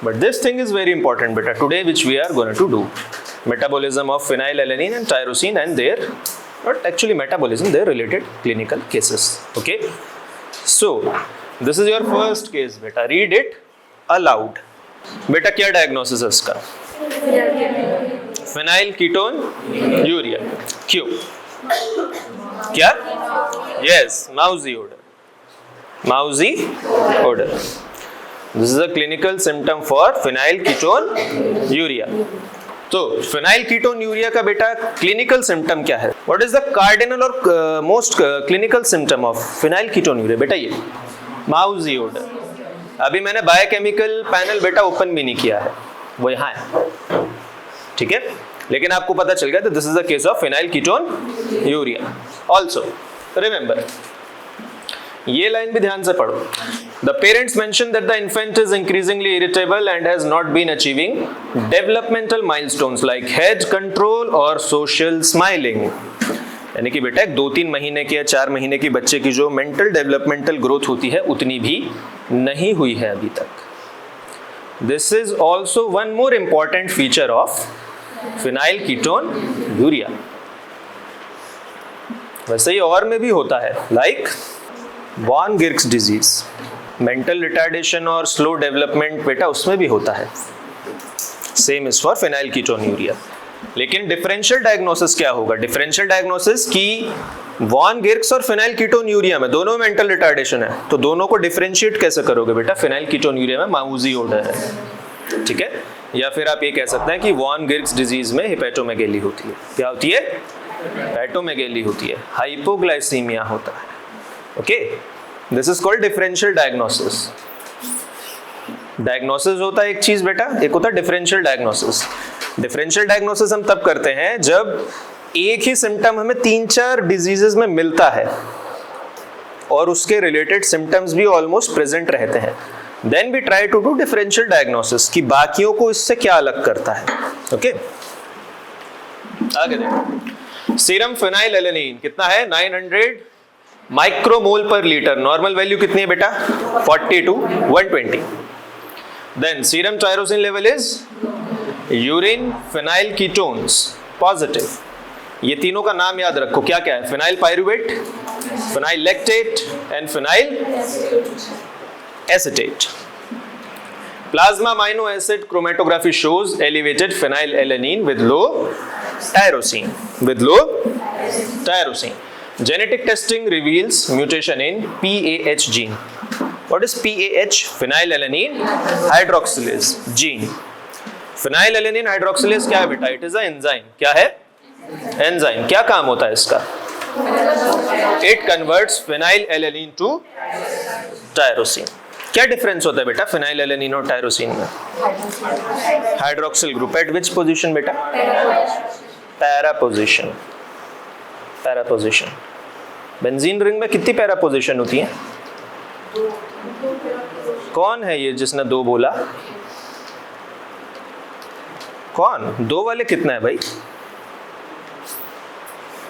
But this thing is very important beta today, which we are going to do. Metabolism of phenylalanine and tyrosine and their, not actually metabolism, their related clinical cases. Okay, so this is your first case beta. Read it aloud. बेटा क्या diagnosis है इसका? Phenylketonuria. क्यों? क्या? Yes, mousy odour. Mousy odour. This is a clinical symptom for phenylketonuria. तो phenylketonuria का बेटा clinical symptom क्या है? व्हाट इज द कार्डिनल और most clinical symptom of phenylketonuria? बेटा ये माउजी ओडर. अभी मैंने बायोकेमिकल पैनल बेटा ओपन भी नहीं किया है, वो यहाँ है, ठीक है, लेकिन आपको पता चल गया तो this is the case of phenylketonuria. Also remember, ये लाइन भी ध्यान से पढ़ो. The parents mention that the infant is increasingly irritable and has not been achieving developmental milestones like head control और सोशल स्माइलिंग. यानी कि बेटा 2-3 महीने के या 4 महीने की बच्चे की जो मेंटल डेवलपमेंटल ग्रोथ होती है उतनी भी नहीं हुई है अभी तक. This is also one more important feature of phenylketonuria. वैसे ही और में भी होता है, like von Gierke's disease, mental retardation और स्लो डेवलपमेंट बेटा उसमें भी होता है. Same is for phenylketonuria. लेकिन डिफरेंशियल डायग्नोसिस क्या होगा? डिफरेंशियल डायग्नोसिस की वॉन गिर्क्स और फिनाइल कीटोन यूरिया में दोनों मेंटल रिटार्डेशन है, तो दोनों को डिफरेंशिएट कैसे करोगे बेटा? फिनाइल कीटोन यूरिया में माउजी ओडर है, ठीक है, या फिर आप ये कह सकते हैं कि वॉन गिर्क्स डिजीज में हिपेटोमेगेली होती है. क्या होती है? हिपेटोमेगेली होती है, हाइपोग्लाइसीमिया होता है. Okay, this is called differential diagnosis. Diagnosis होता है एक चीज बेटा, एक होता है डिफरेंशियल डायग्नोसिस. डिफरेंशियल डायग्नोसिस हम तब करते हैं जब एक ही सिम्टम हमें 3-4 डिजीजेस में मिलता है और उसके रिलेटेड सिम्टम्स भी ऑलमोस्ट प्रेजेंट रहते हैं. Then we try to do differential diagnosis कि बाकियों को इससे क्या अलग करता है. ओके, आगे देखो. सीरम फिनाइलएलेनिन कितना है? 900 माइक्रोमोल पर लीटर. नॉर्मल वैल्यू कितनी है बेटा? 40 to 120. Then serum tyrosine level is urine phenylketones positive. ये तीनों का नाम याद रखो, क्या क्या है? Phenylpyruvate, phenyllactate and phenylacetate. Plasma amino acid chromatography shows elevated phenylalanine with low tyrosine. Genetic testing reveals mutation in PAH gene. What is PAH? Phenylalanine hydroxylase gene. Phenylalanine hydroxylase क्या है बेटा? It is a enzyme. क्या है? Enzyme. क्या काम होता है इसका? It converts phenylalanine to tyrosine. क्या डिफरेंस होता है बेटा phenylalanine और tyrosine में? Hydroxyl group at which position बेटा? Para position. Para position. Benzene ring में कितनी पैरा पोजीशन होती है? कौन है ये जिसने 2 बोला? कौन? 2 वाले कितना है भाई?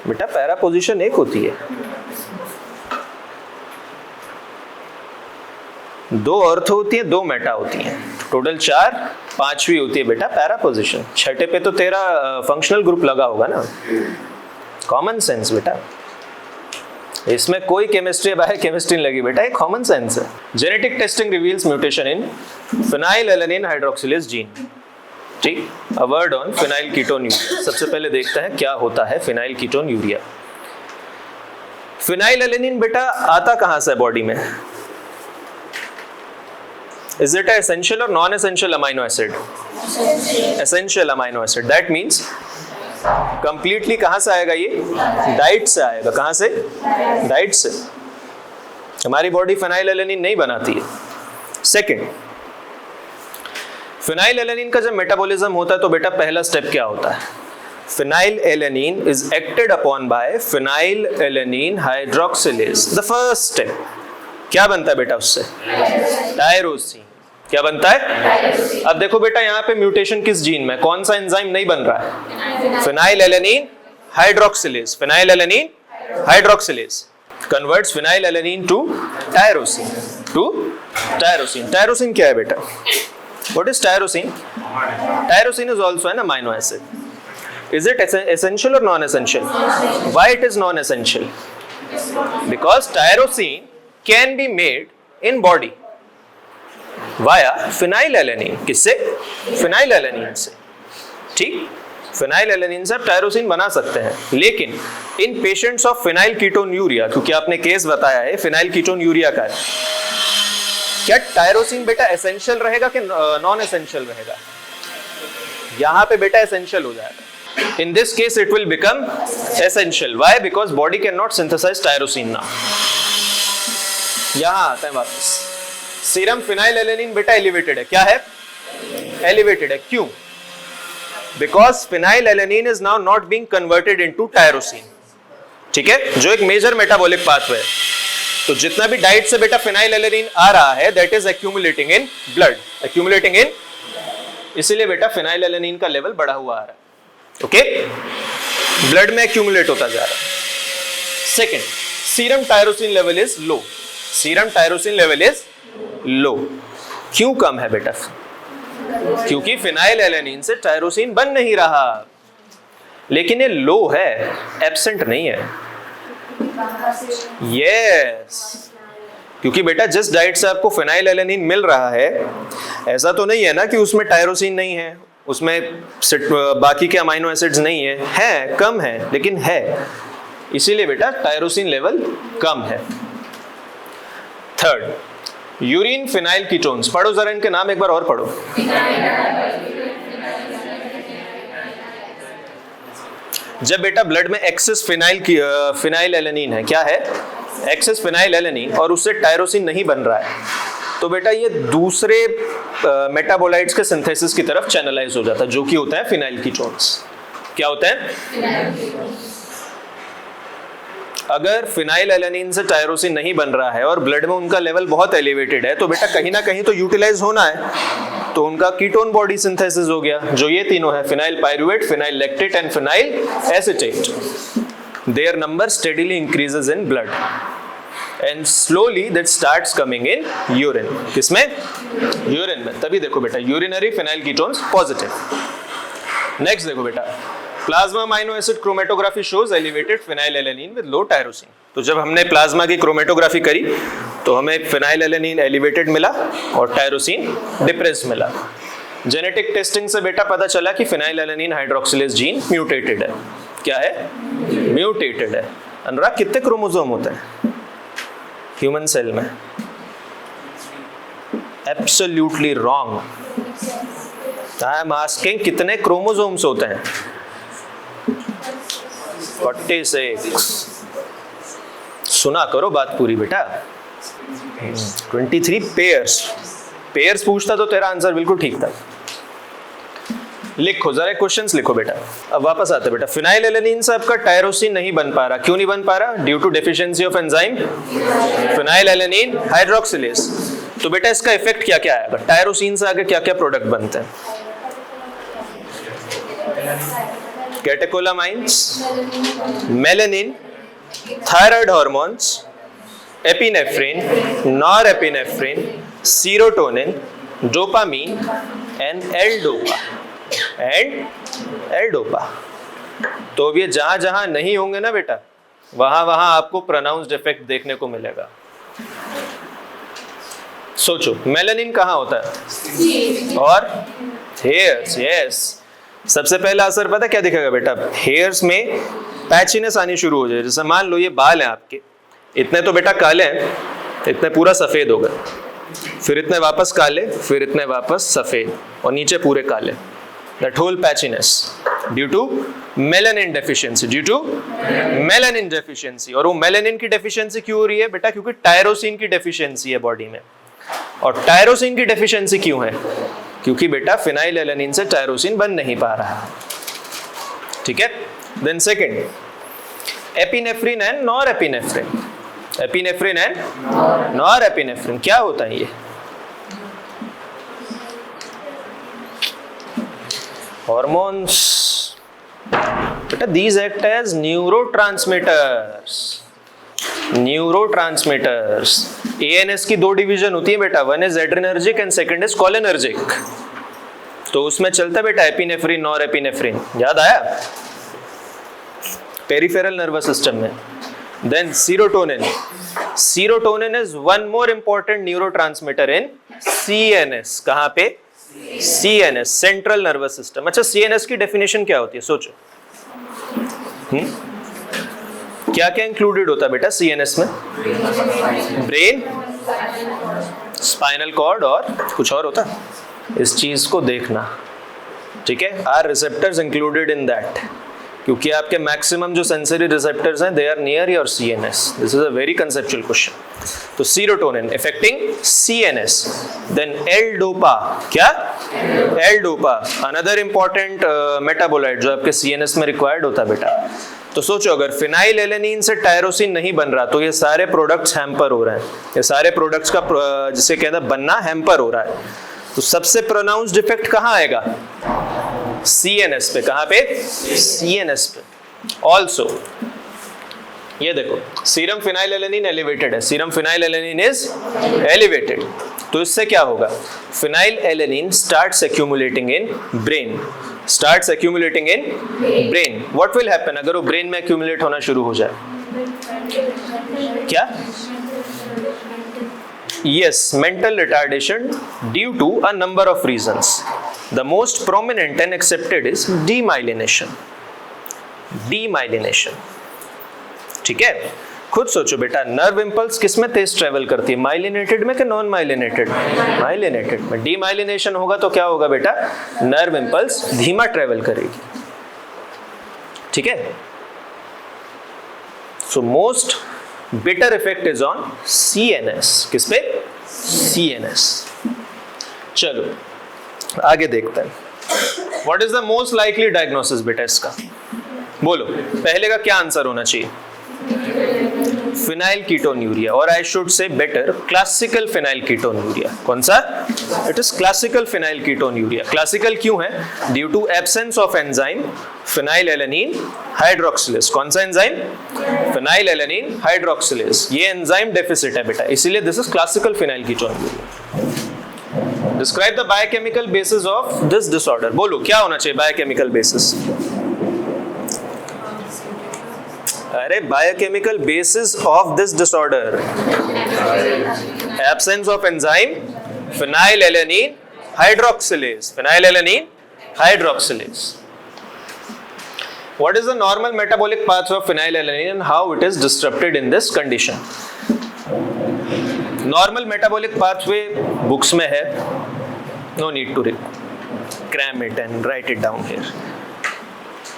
बेटा पैरा पोजीशन 1 होती है. 2 ऑर्थो होती है, 2 मेटा होती है, टोटल 4. 5वीं होती है बेटा पैरा पोजीशन. 6ठे पे तो तेरा फंक्शनल ग्रुप लगा होगा ना. कॉमन सेंस बेटा, इसमें कोई केमिस्ट्री बायो केमिस्ट्री नहीं लगी बेटा, ये कॉमन सेंस है. Genetic testing reveals mutation in phenylalanine hydroxylase gene. ठीक, a word on phenylketonuria. सबसे पहले देखते हैं क्या होता है फिनाइल कीटोन यूरिया. फिनाइलएलेनिन बेटा आता कहां से बॉडी में? इज इट एसेंशियल और non essential amino acid? Essential amino acid. That means completely कहां से आएगा? ये डाइट से आएगा. कहां से? डाइट से. हमारी बॉडी फिनाइलएलेनिन नहीं बनाती है. सेकंड, फिनाइलएलेनिन का जब मेटाबॉलिज्म होता है तो बेटा पहला स्टेप क्या होता है? Phenylalanine is acted upon bye phenylalanine hydroxylase. The first step क्या बनता है बेटा उससे? टायरोसिन. क्या बनता है? अब देखो बेटा यहाँ पे म्यूटेशन किस जीन में? कौन सा एंजाइम नहीं बन रहा है? Phenylalanine hydroxylase. Phenylalanine hydroxylase converts phenylalanine to tyrosine. Tyrosine क्या है बेटा? What is tyrosine? Tyrosine is also an amino acid. Is it essential or non-essential? Why it is non-essential? Because tyrosine can be made in body via phenylalanine. किससे? Phenylalanine से. ठीक? Phenylalanine से आप tyrosine बना सकते हैं, लेकिन इन पेशेंट्स ऑफ फिनाइल कीटोन्यूरिया, क्योंकि आपने केस बताया है फिनाइल कीटोन्यूरिया का है, क्या टायरोसिन बेटा एसेंशियल रहेगा कि नॉन एसेंशियल रहेगा? यहां पे बेटा एसेंशियल हो जाएगा. In this case it will become essential. Why? Because body can not synthesise tyrosine now. यहां आता है वापस. सीरम फिनाइलएलेनिन बेटा एलिवेटेड है. क्या है? एलिवेटेड है. क्यों? Because phenylalanine is now not being converted into tyrosine. ठीक है, जो एक मेजर मेटाबॉलिक पाथवे है. तो जितना भी डाइट से बेटा फिनाइलएलेनिन आ रहा है that is accumulating in blood. Accumulating in, इसीलिए बेटा फिनाइलएलेनिन का लेवल बढ़ा हुआ आ रहा है. ओके, ब्लड में एक्यूमुलेट होता जा रहा है. Second, serum tyrosine level is low. Serum tyrosine level is low. क्यों कम है बेटा? क्योंकि फिनाइलएलेनिन से टायरोसिन बन नहीं रहा. लेकिन ये लो है, एब्सेंट नहीं है. यस, क्योंकि बेटा जिस डाइट से आपको फिनाइलएलेनिन मिल रहा है, ऐसा तो नहीं है ना कि उसमें टायरोसिन नहीं है, उसमें बाकी के अमाइनो एसिड्स नहीं है कम है, लेकिन है. इसीलिए बेटा टायरोसिन लेवल कम है. Third, urine phenyl ketones. पढ़ो जरा इनके नाम एक बार और पढ़ो. जब बेटा ब्लड में एक्सेस फिनाइलएलेनिन है, क्या है? एक्सेस फिनाइलएलेनिन, और उससे टायरोसिन नहीं बन रहा है, तो बेटा ये दूसरे मेटाबोलाइट्स के सिंथेसिस की तरफ चैनलाइज हो जाता है, जो कि होता है फिनाइल कीटोन्स. क्या होता है? अगर फिनाइलएलेनिन से टायरोसिन नहीं बन रहा है और ब्लड में उनका लेवल बहुत एलिवेटेड है, तो बेटा कहीं ना कहीं तो यूटिलाइज होना है. तो उनका कीटोन बॉडी सिंथेसिस हो गया, जो ये तीनों है, phenylpyruvate, phenyllactate and phenylacetate. Their number steadily increases in blood and slowly that starts coming in urine. किसमें? यूरिन में. तभी देखो बेटा urinary phenylketones positive. Next देखो बेटा, plasma amino acid chromatography shows elevated phenylalanine with low tyrosine. तो जब हमने प्लाज्मा की क्रोमेटोग्राफी करी तो हमें फिनाइलएलेनिन एलिवेटेड मिला और टायरोसिन डिप्रेस्ड मिला. जेनेटिक टेस्टिंग से बेटा पता चला कि फिनाइलएलेनिन हाइड्रोक्सिलेज जीन म्यूटेटेड है. क्या है? म्यूटेटेड है. अनुराग, कितने क्रोमोसोम होते हैं ह्यूमन सेल में? Absolutely wrong. I am asking कितने क्रोमोसोम्स होते हैं? 46. सुना करो बात पूरी बेटा. 23 पेयर्स पूछता तो तेरा आंसर बिल्कुल ठीक था. लिखो जरा क्वेश्चंस लिखो बेटा. अब वापस आते बेटा. फिनाइलएलेनिन से आपका टायरोसिन नहीं बन पा रहा. क्यों नहीं बन पा रहा? Due to deficiency of enzyme phenylalanine hydroxylase. तो बेटा इसका इफेक्ट क्या क्या आएगा? टायरोसिन से आगे क्या क्या प्रोडक्ट बनते हैं? Catecholamines, melanin, thyroid hormones, epinephrine, norepinephrine, serotonin, dopamine and L-dopa. तो अब ये जहां जहां नहीं होंगे ना बेटा, वहां वहां आपको प्रोनाउंस्ड इफेक्ट देखने को मिलेगा. सोचो, मेलानिन कहाँ होता है? और हेयर्स. यस, सबसे पहला असर पता क्या दिखेगा बेटा? हेयर्स में पैचीनेस आनी शुरू हो जाए. जैसे मान लो ये बाल हैं आपके, इतने तो बेटा काले हैं, इतने पूरा सफेद हो गए, फिर इतने वापस काले, फिर इतने वापस सफेद, और नीचे पूरे काले. That whole patchiness due to melanin deficiency. और वो मेलानिन की डेफिशिएंसी क्यों हो रही है बेटा? क्योंकि टायरोसिन की डेफिशिएंसी है बॉडी में. और टायरोसिन की डेफिशिएंसी क्यों है? क्योंकि बेटा फिनाइलएलेनिन से टायरोसिन बन नहीं पा रहा है. ठीक है. Then second, epinephrine and norepinephrine. Epinephrine and norepinephrine क्या होता है ये? हॉर्मोन्स बेटा. These act as neurotransmitters. Neurotransmitters. ANS की दो डिवीजन होती है बेटा, one is adrenergic and second is cholinergic. तो उसमें चलता है बेटा एपिनेफ्रिन, नॉर एपिनेफ्रिन, याद आया, पेरिफेरल नर्वस सिस्टम में। Then serotonin, serotonin is one more important neurotransmitter in CNS. कहां पे? CNS, central nervous system. अच्छा, सीएनएस की डेफिनेशन क्या होती है, सोचो। क्या क्या इंक्लूडेड होता है बेटा सीएनएस में? ब्रेन, स्पाइनल कॉर्ड और कुछ और होता है, इस चीज को देखना, ठीक है। Are receptors included in that, क्योंकि आपके मैक्सिमम जो सेंसरी रिसेप्टर्स हैं they are near your CNS. This is a very conceptual question. तो serotonin affecting CNS. Then L dopa, क्या? L dopa another important metabolite जो आपके सीएनएस में required होता है बेटा। तो सोचो, अगर फिनाइल एलेनिन से टायरोसिन नहीं बन रहा तो ये सारे प्रोडक्ट्स हैम्पर हो रहे हैं, ये सारे प्रोडक्ट्स का जिसे कहते हैं बनना हैम्पर हो रहा है। तो सबसे प्रोनाउंस्ड इफेक्ट कहाँ आएगा? सीएनएस पे। कहाँ पे? सीएनएस पे। ऑल्सो ये देखो, सीरम फिनाइल एलेनिन एलिवेटेड है, serum phenyl alanine is elevated. तो इससे क्या होगा? Phenyl alanine starts accumulating in brain, starts accumulating in brain. What will happen अगर वो ब्रेन में एक्यूमुलेट होना शुरू हो जाए? क्या? Yes, mental retardation due to a number of reasons. The most prominent and accepted is demyelination. Demyelination. ठीक है, खुद सोचो बेटा, नर्व इंपल्स किस में तेज ट्रेवल करती है, माइलिनेटेड में कि नॉन माइलिनेटेड? माइलिनेटेड में। डीमाइलिनेशन होगा तो क्या होगा बेटा? नर्व इंपल्स धीमा ट्रेवल करेगी, ठीक है। So most bitter effect is on CNS. किस पे? सीएनएस। चलो आगे देखते हैं। What is the most likely diagnosis बेटा इसका? बोलो, पहले का क्या आंसर होना चाहिए? फिनाइल कीटोन्यूरिया, और I should say better classical phenylketonuria. कौन सा? It is classical phenylketonuria. Classical क्यों है? Due to absence of enzyme phenylalanine hydroxylase. कौन सा एंजाइम? Phenylalanine hydroxylase. ये एंजाइम डेफिसिट है बेटा, इसीलिए this is classical phenylketonuria. Describe the biochemical basis of this disorder. बोलो क्या होना चाहिए बायोकेमिकल बेसिस? अरे biochemical basis of this disorder, absence of enzyme phenylalanine hydroxylase, phenyl alanine hydroxylase. What is the normal metabolic pathway of phenylalanine and how it is disrupted in this condition? Normal metabolic pathway books में है, no need to cram it and write it down here.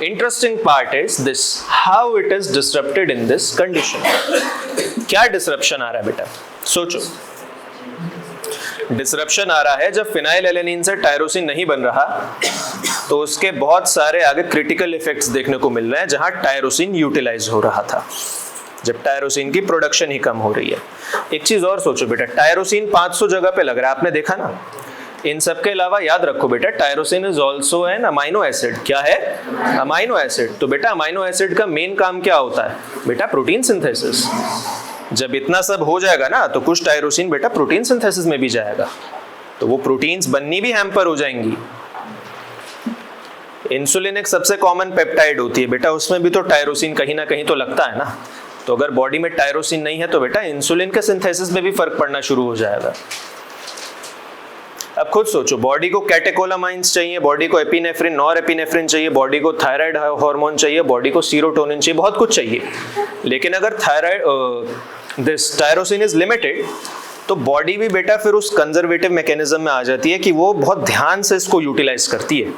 Interesting part is this, how it is disrupted in this condition. क्या disruption आ रहा है बेटा? सोचो, disruption आ रहा है जब फिनाइल एलेनिन से टायरोसिन नहीं बन रहा तो उसके बहुत सारे आगे क्रिटिकल इफेक्ट्स देखने को मिल रहे हैं, जहां टायरोसिन यूटिलाइज हो रहा था, जब टायरोसिन की प्रोडक्शन ही कम हो रही है। एक चीज और सोचो बेटा, टायरोसिन 500 जगह पे लग रहा है, आपने देखा ना। इन सब के अलावा याद रखो बेटा, tyrosine is also an amino acid. क्या है? Amino acid. तो बेटा अमाइनो एसिड का मेन काम क्या होता है बेटा? Protein synthesis. जब इतना सब हो जाएगा ना तो कुछ टायरोसिन बेटा प्रोटीन सिंथेसिस में भी जाएगा, तो वो प्रोटीन्स बननी भी हैम्पर हो जाएंगी। इंसुलिन एक सबसे कॉमन पेप्टाइड होती है बेटा, उसमें भी तो टायरोसिन कहीं ना कहीं तो लगता है ना। तो अगर बॉडी में टायरोसिन नहीं है तो बेटा इंसुलिन के सिंथेसिस में भी फर्क पड़ना शुरू हो जाएगा। अब खुद सोचो, बॉडी को कैटेकोलामाइंस चाहिए, बॉडी को एपिनेफ्रिन, नॉर एपिनेफ्रिन चाहिए, बॉडी को थायराइड हार्मोन चाहिए, बॉडी को सीरोटोनिन चाहिए, बहुत कुछ चाहिए। लेकिन अगर thyroid this tyrosine is limited तो बॉडी भी बेटा फिर उस कंजर्वेटिव मैकेनिज्म में आ जाती है कि वो बहुत ध्यान से इसको यूटिलाइज करती है।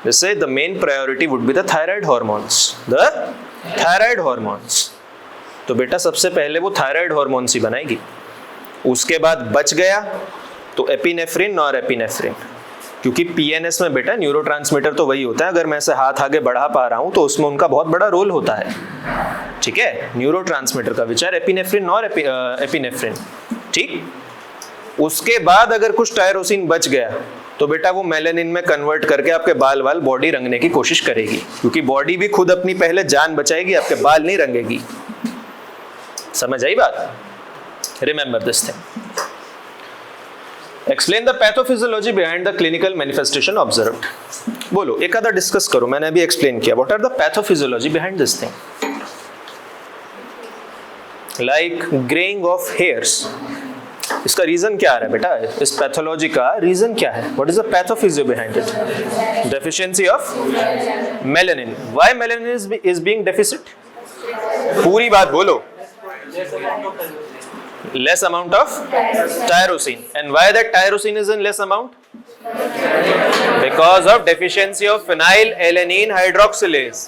जैसे the main priority would be the thyroid hormones, the thyroid hormones. तो बेटा सबसे पहले वो थायराइड हार्मोन्स ही बनाएगी, उसके बाद बच गया तो एपिनेफ्रिन, नॉर एपिनेफ्रिन, क्योंकि पीएनएस में बेटा न्यूरोट्रांसमीटर तो वही होता है। अगर मैं ऐसे हाथ आगे बढ़ा पा रहा हूं तो उसमें उनका बहुत बड़ा रोल होता है, ठीक है। न्यूरोट्रांसमीटर का विचार एपिनेफ्रिन, नॉर एपिनेफ्रिन, ठीक। उसके बाद अगर कुछ टायरोसिन बच गया तो बेटा वो मेलानिन में कन्वर्ट करके आपके बाल बॉडी रंगने की कोशिश करेगी, क्योंकि बॉडी भी खुद अपनी पहले जान बचाएगी, आपके बाल नहीं रंगेगी। समझ आई बात? Remember this thing. Explain the pathophysiology behind the clinical manifestation observed. बोलो, एक आधा डिस्कस करो. मैंने अभी एक्सप्लेन किया. What are the pathophysiology behind this thing? Like greying of hairs, इसका रीजन क्या आ रहा है बेटा? इस पैथोलॉजी का रीजन क्या है? What is the pathophysio behind it? Deficiency of melanin. Why melanin is being deficit? पूरी बात बोलो. Less amount of tyrosine. And why that tyrosine is in less amount? Because of deficiency of phenylalanine hydroxylase,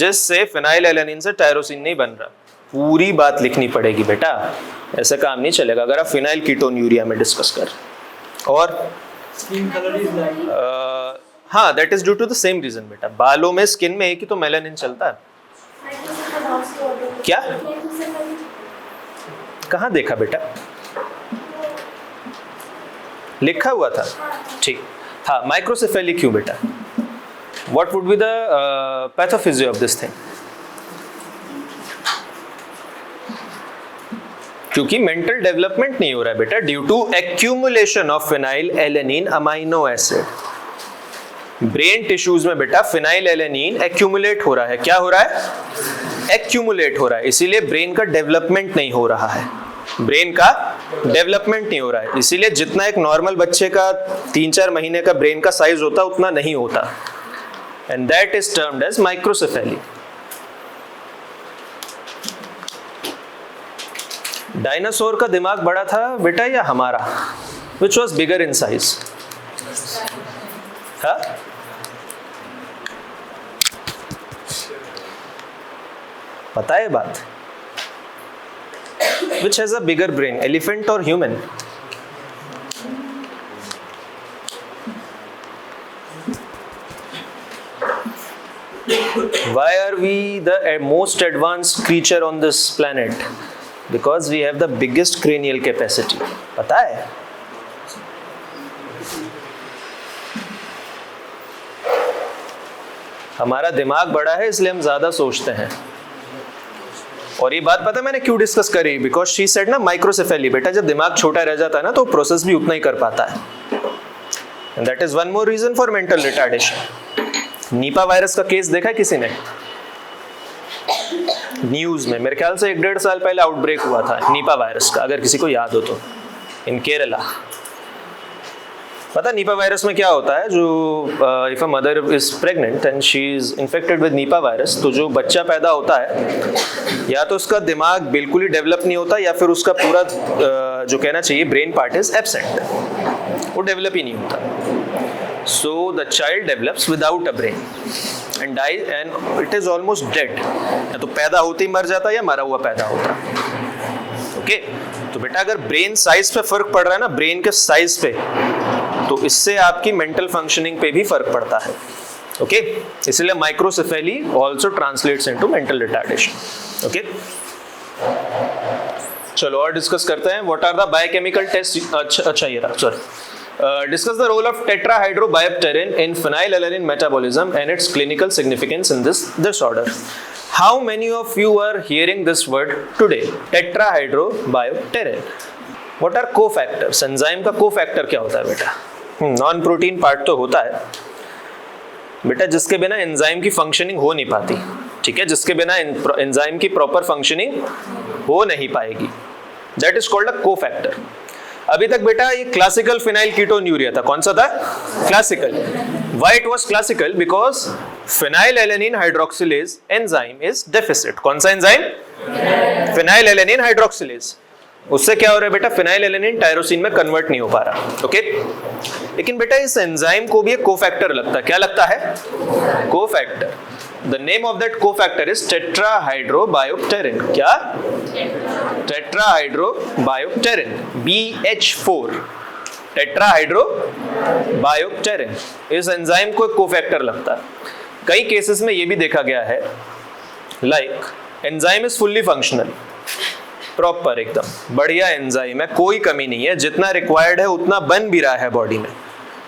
जिससे phenylalanine से tyrosine नहीं बन रहा. पूरी बात लिखनी पड़ेगी बेटा, ऐसा काम नहीं चलेगा अगर आप फिनाइल कीटोन यूरिया में डिस्कस कर. और हाँ, that is due to the same reason बेटा. बालों में, स्किन में एक ही तो मेलानिन चलता है. क्या? कहाँ देखा बेटा? लिखा हुआ था. ठीक. हाँ, माइक्रोसेफेली क्यों बेटा? What would be the pathophysio of this thing? क्योंकि मेंटल डेवलपमेंट नहीं हो रहा है बेटा, due to accumulation of phenylalanine amino acid. Brain tissues में बेटा फिनाइलएलेनिन एक्यूमुलेट हो रहा है. क्या हो रहा है? एक्यूमुलेट हो रहा है. इसीलिए ब्रेन का डेवलपमेंट नहीं हो रहा है. ब्रेन का डेवलपमेंट नहीं हो रहा है. इसीलिए जितना एक नॉर्मल बच्चे का 3-4 महीने का ब्रेन का साइज होता उतना नहीं होता. And that is termed as microcephaly. Dinosaur का दिमाग बड़ा था बेटा या हमारा? Which was bigger in size? हाँ, पता है बात? Which has a bigger brain, elephant or human? Why are we the most advanced creature on this planet? Because we have the biggest cranial capacity. पता है? हमारा दिमाग बड़ा है इसलिए हम ज्यादा सोचते हैं. और ये बात पता है मैंने क्यों डिस्कस करी? बिकॉज शी सेड ना माइक्रोसेफेली. बेटा जब दिमाग छोटा रह जाता है ना तो प्रोसेस भी उतना ही कर पाता है. And that is one more reason for mental retardation. Nipah virus का केस देखा है किसी ने? न्यूज में मेरे ख्याल से 1-1.5 साल पहले आउटब्रेक हुआ था नीपा वायरस का, अगर किसी को याद हो तो, इन केरला. पता नीपा वायरस में क्या होता है? जो if a mother is pregnant and she is infected with Nipah virus, तो जो बच्चा पैदा होता है या तो उसका दिमाग बिल्कुल ही डेवलप नहीं होता या फिर उसका पूरा जो कहना चाहिए ब्रेन पार्ट इज एब्सेंट, वो डेवलप ही नहीं होता. So the child develops without a brain and die and it is almost dead. या तो पैदा होते ही मर जाता है या मरा हुआ पैदा होता है. ओके, तो बेटा अगर ब्रेन साइज पे फर्क पड़ रहा है ना, ब्रेन के साइज पे, तो इससे आपकी मेंटल फंक्शनिंग पे भी फर्क पड़ता है. ओके, इसलिए microcephaly also translates into mental retardation. Okay, चलो और डिस्कस करते हैं. What are the biochemical test? अच्छा ये रहा. Sorry. Discuss the role of tetrahydrobiopterin in phenylalanine metabolism and its clinical significance in this disorder. How many of you are hearing this word today? Tetrahydrobiopterin. What are cofactors? Enzyme का cofactor क्या होता है बेटा? Non protein part तो होता है बेटा जिसके बिना एंजाइम की फंक्शनिंग हो नहीं पाती. ठीक है, जिसके बिना एंजाइम की प्रॉपर फंक्शनिंग हो नहीं पाएगी. That is called a cofactor. अभी तक बेटा ये क्लासिकल फिनाइल कीटोन यूरिया था. कौन सा था? Classical. Why it was classical? Because phenylalanine hydroxylase enzyme is deficit. कौन सा एंजाइम? Phenylalanine hydroxylase. उससे क्या हो रहा है बेटा? फिनाइलएलेनिन टायरोसिन में कन्वर्ट नहीं हो पा रहा. ओके, लेकिन बेटा इस एंजाइम को भी एक कोफैक्टर लगता है. क्या लगता है? Cofactor. The name of that cofactor is tetrahydrobiopterin. क्या? Tetrahydrobiopterin. BH4. Tetrahydrobiopterin. इस एंजाइम को एक कोफैक्टर लगता है. कई केसेस में ये भी देखा गया है, like enzyme is fully functional, proper एकदम बढ़िया एंजाइम है, कोई कमी नहीं है, जितना रिक्वायर्ड है उतना बन भी रहा है बॉडी में,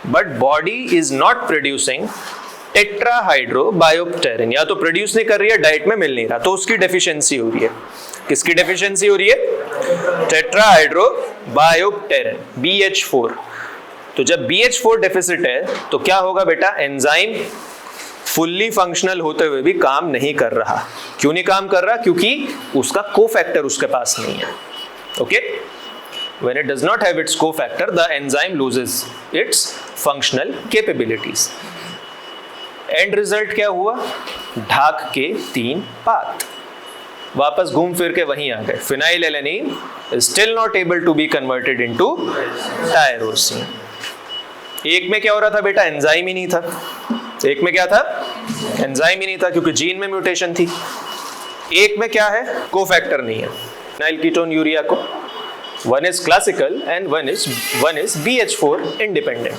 but body is not producing tetrahydrobiopterin, या तो प्रोड्यूस नहीं कर रही है, डाइट में मिल नहीं रहा, तो उसकी डेफिशिएंसी हो रही है. किसकी डेफिशिएंसी हो रही है? टेट्राहाइड्रोबाइप्टेरिन BH4। तो जब BH4 डेफिसिट है तो क्या होगा बेटा? एंजाइम फुल्ली फंक्शनल होते हुए भी काम नहीं कर रहा। क्यों नहीं काम कर रहा? क्योंकि उसका कोफैक्टर उसके पास नहीं है। Okay, when it does not have its cofactor, the enzyme loses its functional capabilities. And result क्या हुआ? ढाक के 3 पात वापस घूम फिर के वहीं आ गए। Phenylalanine still not able to be converted into tyrosine. एक में क्या हो रहा था बेटा? एंजाइम ही नहीं था। एक में क्या था? एंजाइम ही नहीं था क्योंकि जीन में म्यूटेशन थी। एक में क्या है? कोफैक्टर नहीं है। फिनाइल कीटोन यूरिया को one is classical and one is BH4 independent.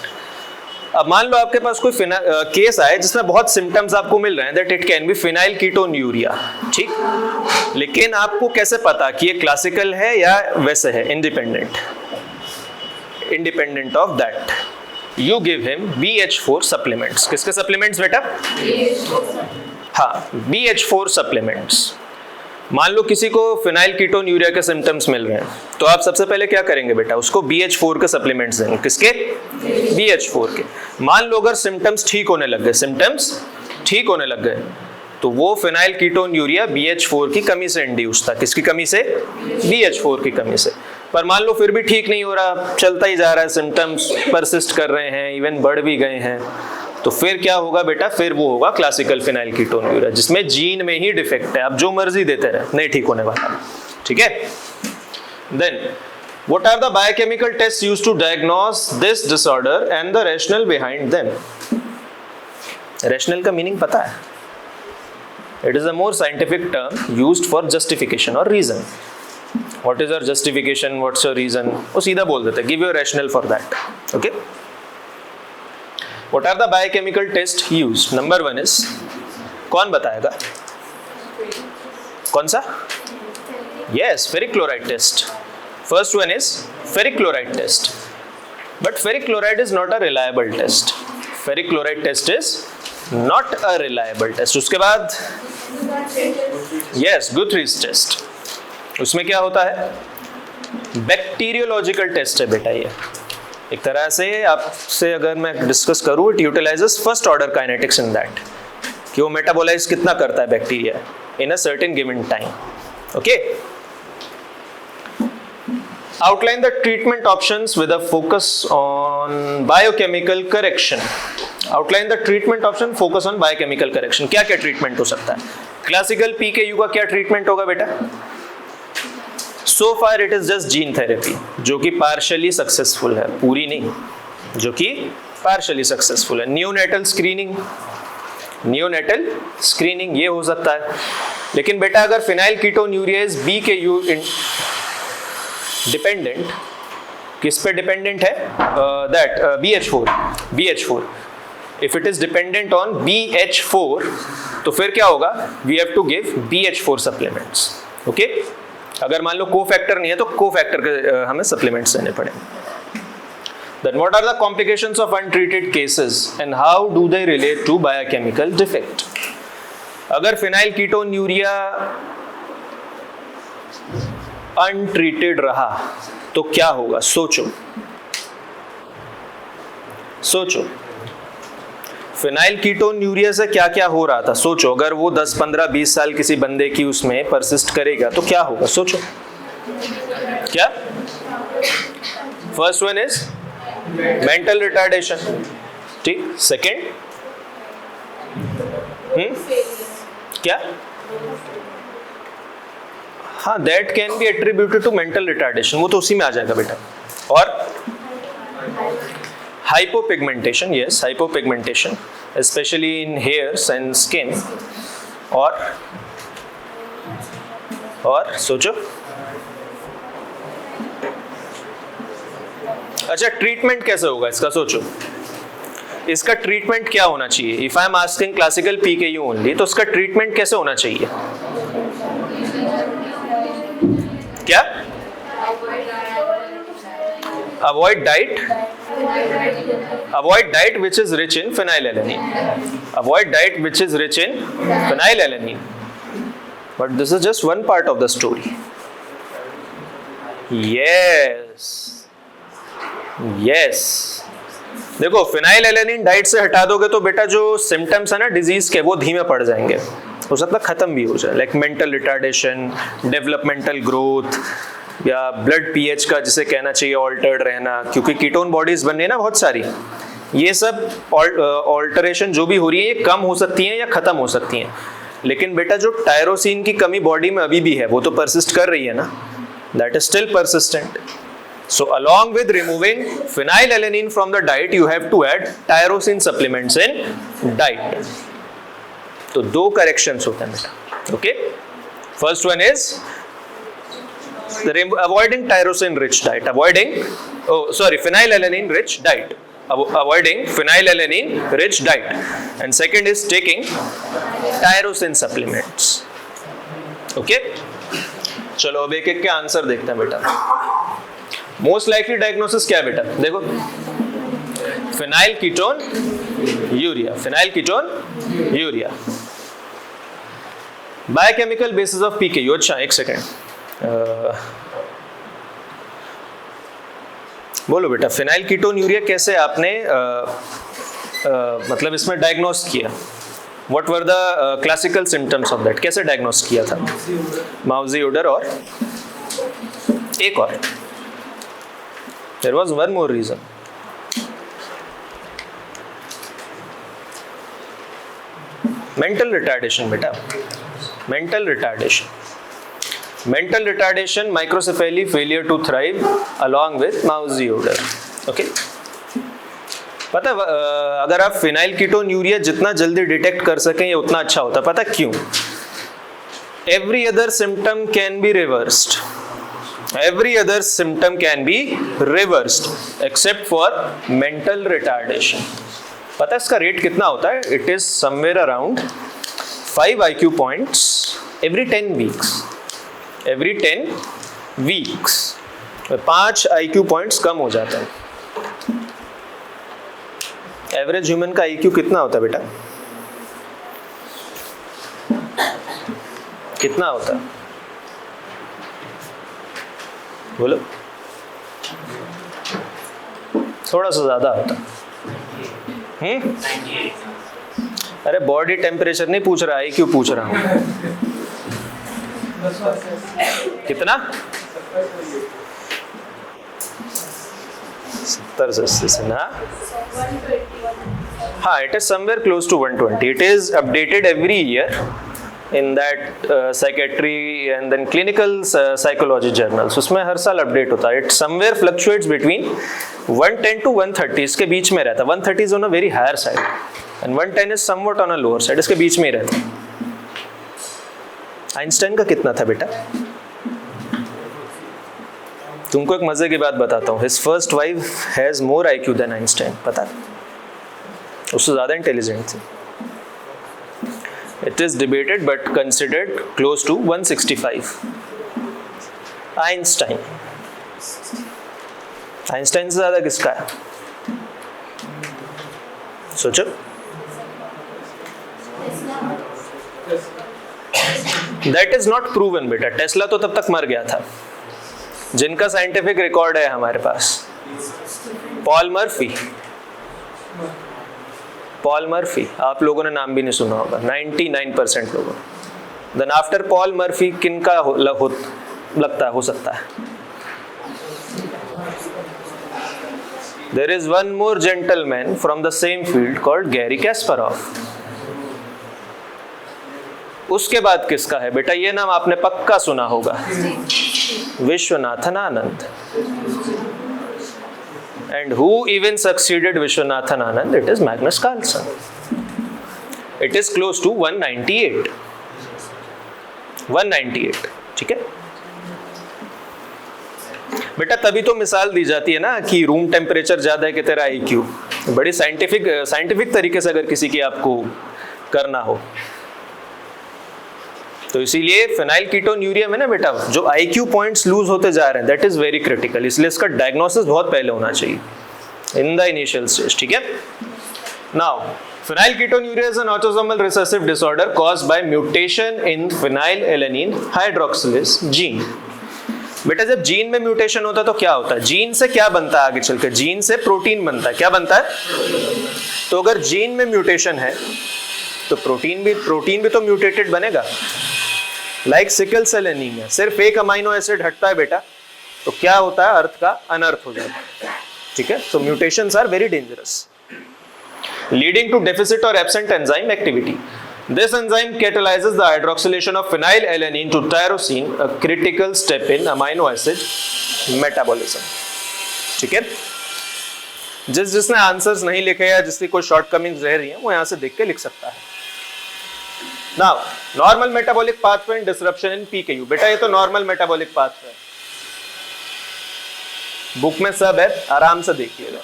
अब मान लो आपके पास कोई केस आए जिसमें बहुत सिम्टम्स आपको मिल रहे हैं, that it can B phenyl ketone urea, ठीक, लेकिन आपको कैसे पता कि ये क्लासिकल है या वैसे है? Independent of that you give him BH4 supplements. किसके सप्लीमेंट्स बेटा? हाँ, BH4 सप्लीमेंट्स। मान लो किसी को फिनाइल कीटोन यूरिया के सिम्टम्स मिल रहे हैं, तो आप सबसे पहले क्या करेंगे बेटा? उसको BH4 के सप्लीमेंट्स देंगे। किसके? BH4 के। मान लो अगर सिम्टम्स ठीक होने लग गए, तो वो फिनाइल कीटोन यूरिया BH4 की कमी से इंड्यूस था। किसकी कमी से? BH4 की कमी से। पर मान लो फिर भी ठीक नहीं हो रहा, चलता ही जा रहा है, सिम्टम्स परसिस्ट कर रहे हैं, इवन बढ़ भी गए हैं, तो फिर क्या होगा बेटा? फिर वो होगा क्लासिकल फिनाइल कीटोन यूरिया, जिसमें जीन में ही डिफेक्ट है। आप जो मर्जी देते रहे, नहीं ठीक होने वाला। ठीक है? Then what are the biochemical test used to diagnose this disorder and the rationale behind them? Rationale का मीनिंग पता है? It is a more scientific term used for justification और reason. What is your justification, what's your reason, वो सीधा बोल देते हैं, give your rationale for that. Okay, What are the biochemical tests used? Number 1 is, कौन बताएगा? कौन सा? Yes, ferric chloride test. First one is ferric chloride test. But ferric chloride is not a reliable test. Ferric chloride test is not a reliable test. उसके बाद yes, Guthrie's test. उसमें क्या होता है? बैक्टीरियोलॉजिकल टेस्ट है बेटा। ये एक तरह से आपसे अगर मैं डिस्कस करूं, it utilises first order kinetics in that, कि वो मेटाबोलाइज कितना करता है bacteria in a certain given time. Okay, outline the treatment options with a focus on biochemical correction. Outline the treatment option, focus on biochemical correction. क्या क्या treatment हो सकता है? क्लासिकल PKU का क्या ट्रीटमेंट होगा बेटा? So far it is just gene therapy, जो कि पार्शली सक्सेसफुल है, पूरी नहीं, जो कि पार्शली सक्सेसफुल है। नियोनेटल स्क्रीनिंग ये हो सकता है। लेकिन बेटा अगर phenylketonuria is BKU dependent, किस पे डिपेंडेंट है? That BH4। If it is dependent on BH4, तो फिर क्या होगा? We have to give BH4 supplements. Okay, अगर मान लो कोफैक्टर नहीं है तो कोफैक्टर के हमें सप्लीमेंट्स देने पड़ेंगे। Then what are the complications of untreated cases and how do they relate to biochemical defect? अगर फिनाइल कीटोन यूरिया अनट्रीटेड रहा तो क्या होगा? सोचो फिनाइल कीटोन यूरिया से क्या क्या हो रहा था। सोचो, अगर वो 10, 15, 20 साल किसी बंदे की उसमें परसिस्ट करेगा तो क्या होगा? सोचो। क्या? First one is mental retardation, ठीक। सेकेंड क्या? हाँ, that can be attributed to mental retardation, वो तो उसी में आ जाएगा बेटा। और hypopigmentation, yes, hypopigmentation, especially in hairs and skin. और सोचो। अच्छा, ट्रीटमेंट कैसे होगा इसका? सोचो, इसका ट्रीटमेंट क्या होना चाहिए? If I am asking classical PKU only, तो इसका ट्रीटमेंट कैसे होना चाहिए? क्या? Avoid diet which is rich in phenylalanine. Avoid diet which is rich in phenylalanine. but this is just one part of the story. yes देखो phenylalanine diet से हटा दोगे तो बेटा जो सिम्टम्स है ना डिजीज के वो धीमे पड़ जाएंगे, हो सकता है खत्म भी हो जाए, like mental retardation, developmental growth, या ब्लड पीएच का जिसे कहना चाहिए ऑल्टर्ड रहना, क्योंकि कीटोन बॉडीज बन रही है ना बहुत सारी, ये सब ऑल्टरेशन जो भी हो रही है ये कम हो सकती हैं या खत्म हो सकती हैं, लेकिन बेटा जो टायरोसिन की कमी बॉडी में अभी भी है वो तो परसिस्ट कर रही है ना, that is still persistent. So along with removing phenylalanine from the diet, you have to add tyrosine supplements in diet. तो दो corrections होते हैं बेटा. Okay? First one is avoiding tyrosine rich diet. Phenylalanine rich diet. Avoiding phenylalanine rich diet. And second is taking tyrosine supplements. Okay? चलो अब एक एक के आंसर देखते हैं बेटा. मोस्ट लाइकली डायग्नोसिस क्या है बेटा? देखो, phenyl ketone urea, phenyl ketone urea. Biochemical basis of PKU. अच्छा एक सेकेंड, बोलो बेटा, फिनाइल कीटोन यूरिया कैसे आपने मतलब इसमें डायग्नोस किया? What were the classical symptoms of that? कैसे डायग्नोस किया था? माउजी ओडर और एक और, there was one more reason. Mental retardation बेटा, mental retardation, microcephaly, failure to thrive along with mousy odor. Okay? पता अगर आप फिनाइल कीटोन यूरिया जितना जल्दी डिटेक्ट कर सकें ये उतना अच्छा होता. पता क्यों? Every other symptom can be reversed. Every other symptom can be reversed except for mental retardation. पता है इसका रेट कितना होता है? It is somewhere around 5 IQ points every 10 weeks. Every 10 weeks 5 IQ points कम हो जाता है. एवरेज ह्यूमन का IQ कितना होता है बेटा? कितना होता है बोलो? थोड़ा सा ज्यादा होता. अरे बॉडी टेम्परेचर नहीं पूछ रहा, IQ पूछ रहा हूं. कितना? 70 से ना? हाँ, it is somewhere close to 120. It is updated every year in that psychiatry and then clinical psychology journals. उसमें हर साल अपडेट होता है. It somewhere fluctuates between 110 to 130. इसके बीच में रहता है. 130 is on a very higher side and 110 is somewhat on a lower side. इसके बीच में ही रहता है. आइंस्टाइन का कितना था बेटा? तुमको एक मजे की बात बताता हूँ. His first wife has more IQ than Einstein. पता? उससे ज़्यादा इंटेलिजेंट थी. It is debated but considered close to 165. Einstein से ज़्यादा किसका है? सोचो. That is not proven बेटा. टेस्ला तो तब तक मर गया था. जिनका साइंटिफिक रिकॉर्ड है हमारे पास, पॉल मर्फी, आप लोगों ने नाम भी नहीं सुना होगा. 99% लोगों. देन आफ्टर पॉल मर्फी किनका लगता है हो सकता है? There is one more gentleman from the same field called Garry Kasparov. उसके बाद किसका है बेटा? ये नाम आपने पक्का सुना होगा, Viswanathan Anand. And who even succeeded Vishwanathan Anand? It is Magnus Carlsen. It is close to 198. 198. ठीक है बेटा. तभी तो मिसाल दी जाती है ना कि रूम टेम्परेचर ज्यादा है कि तेरा IQ. बड़ी साइंटिफिक तरीके से अगर किसी की आपको करना हो तो इसीलिए फिनाइल कीटोन यूरिया में ना बेटा जो IQ पॉइंट्स लूज होते जा रहे हैं, दैट इज वेरी क्रिटिकल. इसलिए इसका डायग्नोसिस बहुत पहले होना चाहिए, इन द इनिशियल स्टेज. ठीक है. Now, phenylketonuria is an autosomal recessive disorder caused by mutation in phenylalanine hydroxylase gene. बेटा जब जीन में म्यूटेशन होता है तो क्या होता है? जीन से क्या बनता है आगे चलकर? जीन से प्रोटीन बनता है. क्या बनता है? तो अगर जीन में म्यूटेशन है तो प्रोटीन भी तो म्यूटेटेड बनेगा. लाइक सिकल सेल एनीमिया, सिर्फ एक अमाइनो एसिड हटता है बेटा तो क्या होता है? अर्थ का अनर्थ हो जाता है. ठीक है. So mutations are very dangerous, leading to deficit or absent enzyme activity. This enzyme catalyzes the hydroxylation of phenylalanine to tyrosine, a critical step in amino acid metabolism. ठीक है. जिसने आंसर्स नहीं लिखे या जिसकी कोई शॉर्टकमिंग्स रह रही हैं वो यहां से देख के लिख सकता है. Now, normal metabolic pathway and disruption in PKU. बेटा ये तो नॉर्मल मेटाबॉलिक पाथवे है, बुक में सब है, आराम से देखिएगा.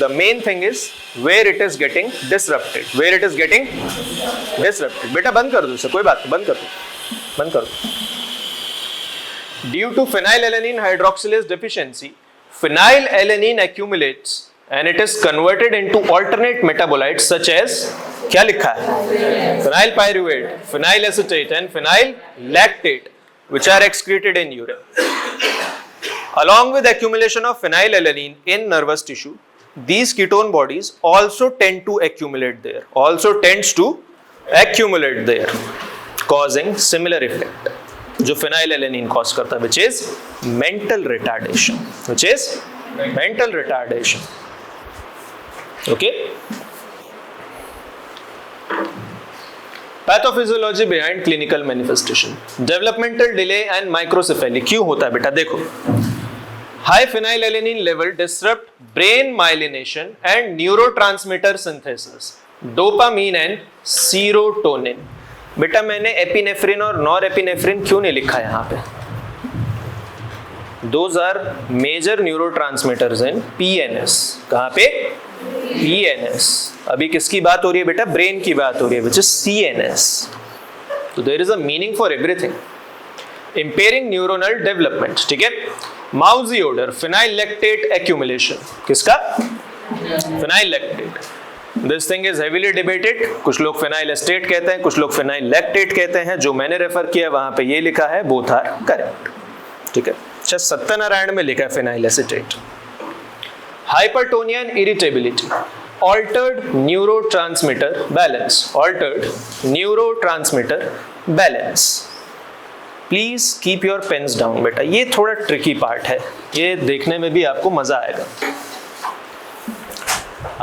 The main thing is where it is getting disrupted. Where it is getting disrupted. बेटा बंद कर दो इसे, कोई बात नहीं, बंद कर दो. Due to phenylalanine hydroxylase deficiency, phenylalanine accumulates and it is converted into alternate metabolites such as, क्या लिखा है? Phenylpyruvate, phenylacetate and phenylactate, which are excreted in urine. Along with accumulation of phenylalanine in nervous tissue, these ketone bodies also tends to accumulate there, causing similar effect जो phenylalanine cause करता है, which is mental retardation. Okay. Pathophysiology behind clinical manifestation. Developmental delay and microcephaly. क्यों होता है बेटा? देखो, high phenylalanine level disrupt brain myelination and neurotransmitter synthesis, dopamine and serotonin. बेटा मैंने एपिनेफ्रिन और नॉर एपिनेफ्रिन क्यों नहीं लिखा यहाँ पे? Those are major neurotransmitters in PNS. कहाँ पे? PNS. अभी किसकी बात हो रही है बेटा? ब्रेन की बात हो रही है, which is CNS. So there is a meaning for everything. Impairing neuronal development. ठीक है? Mousy odor, phenylactate accumulation. किसका? Phenylactate. This thing is heavily debated. कुछ लोग phenylactate कहते हैं, कुछ लोग phenylactate कहते हैं. जो मैंने रेफर किया वहां पे ये लिखा है both are correct. ठीक है? अच्छा, सत्यनारायण में लिखा है phenylacetate. Hypertonia and irritability, altered neurotransmitter balance. Please keep your pens down बेटा. ये थोड़ा ट्रिकी पार्ट है, ये देखने में भी आपको मजा आएगा.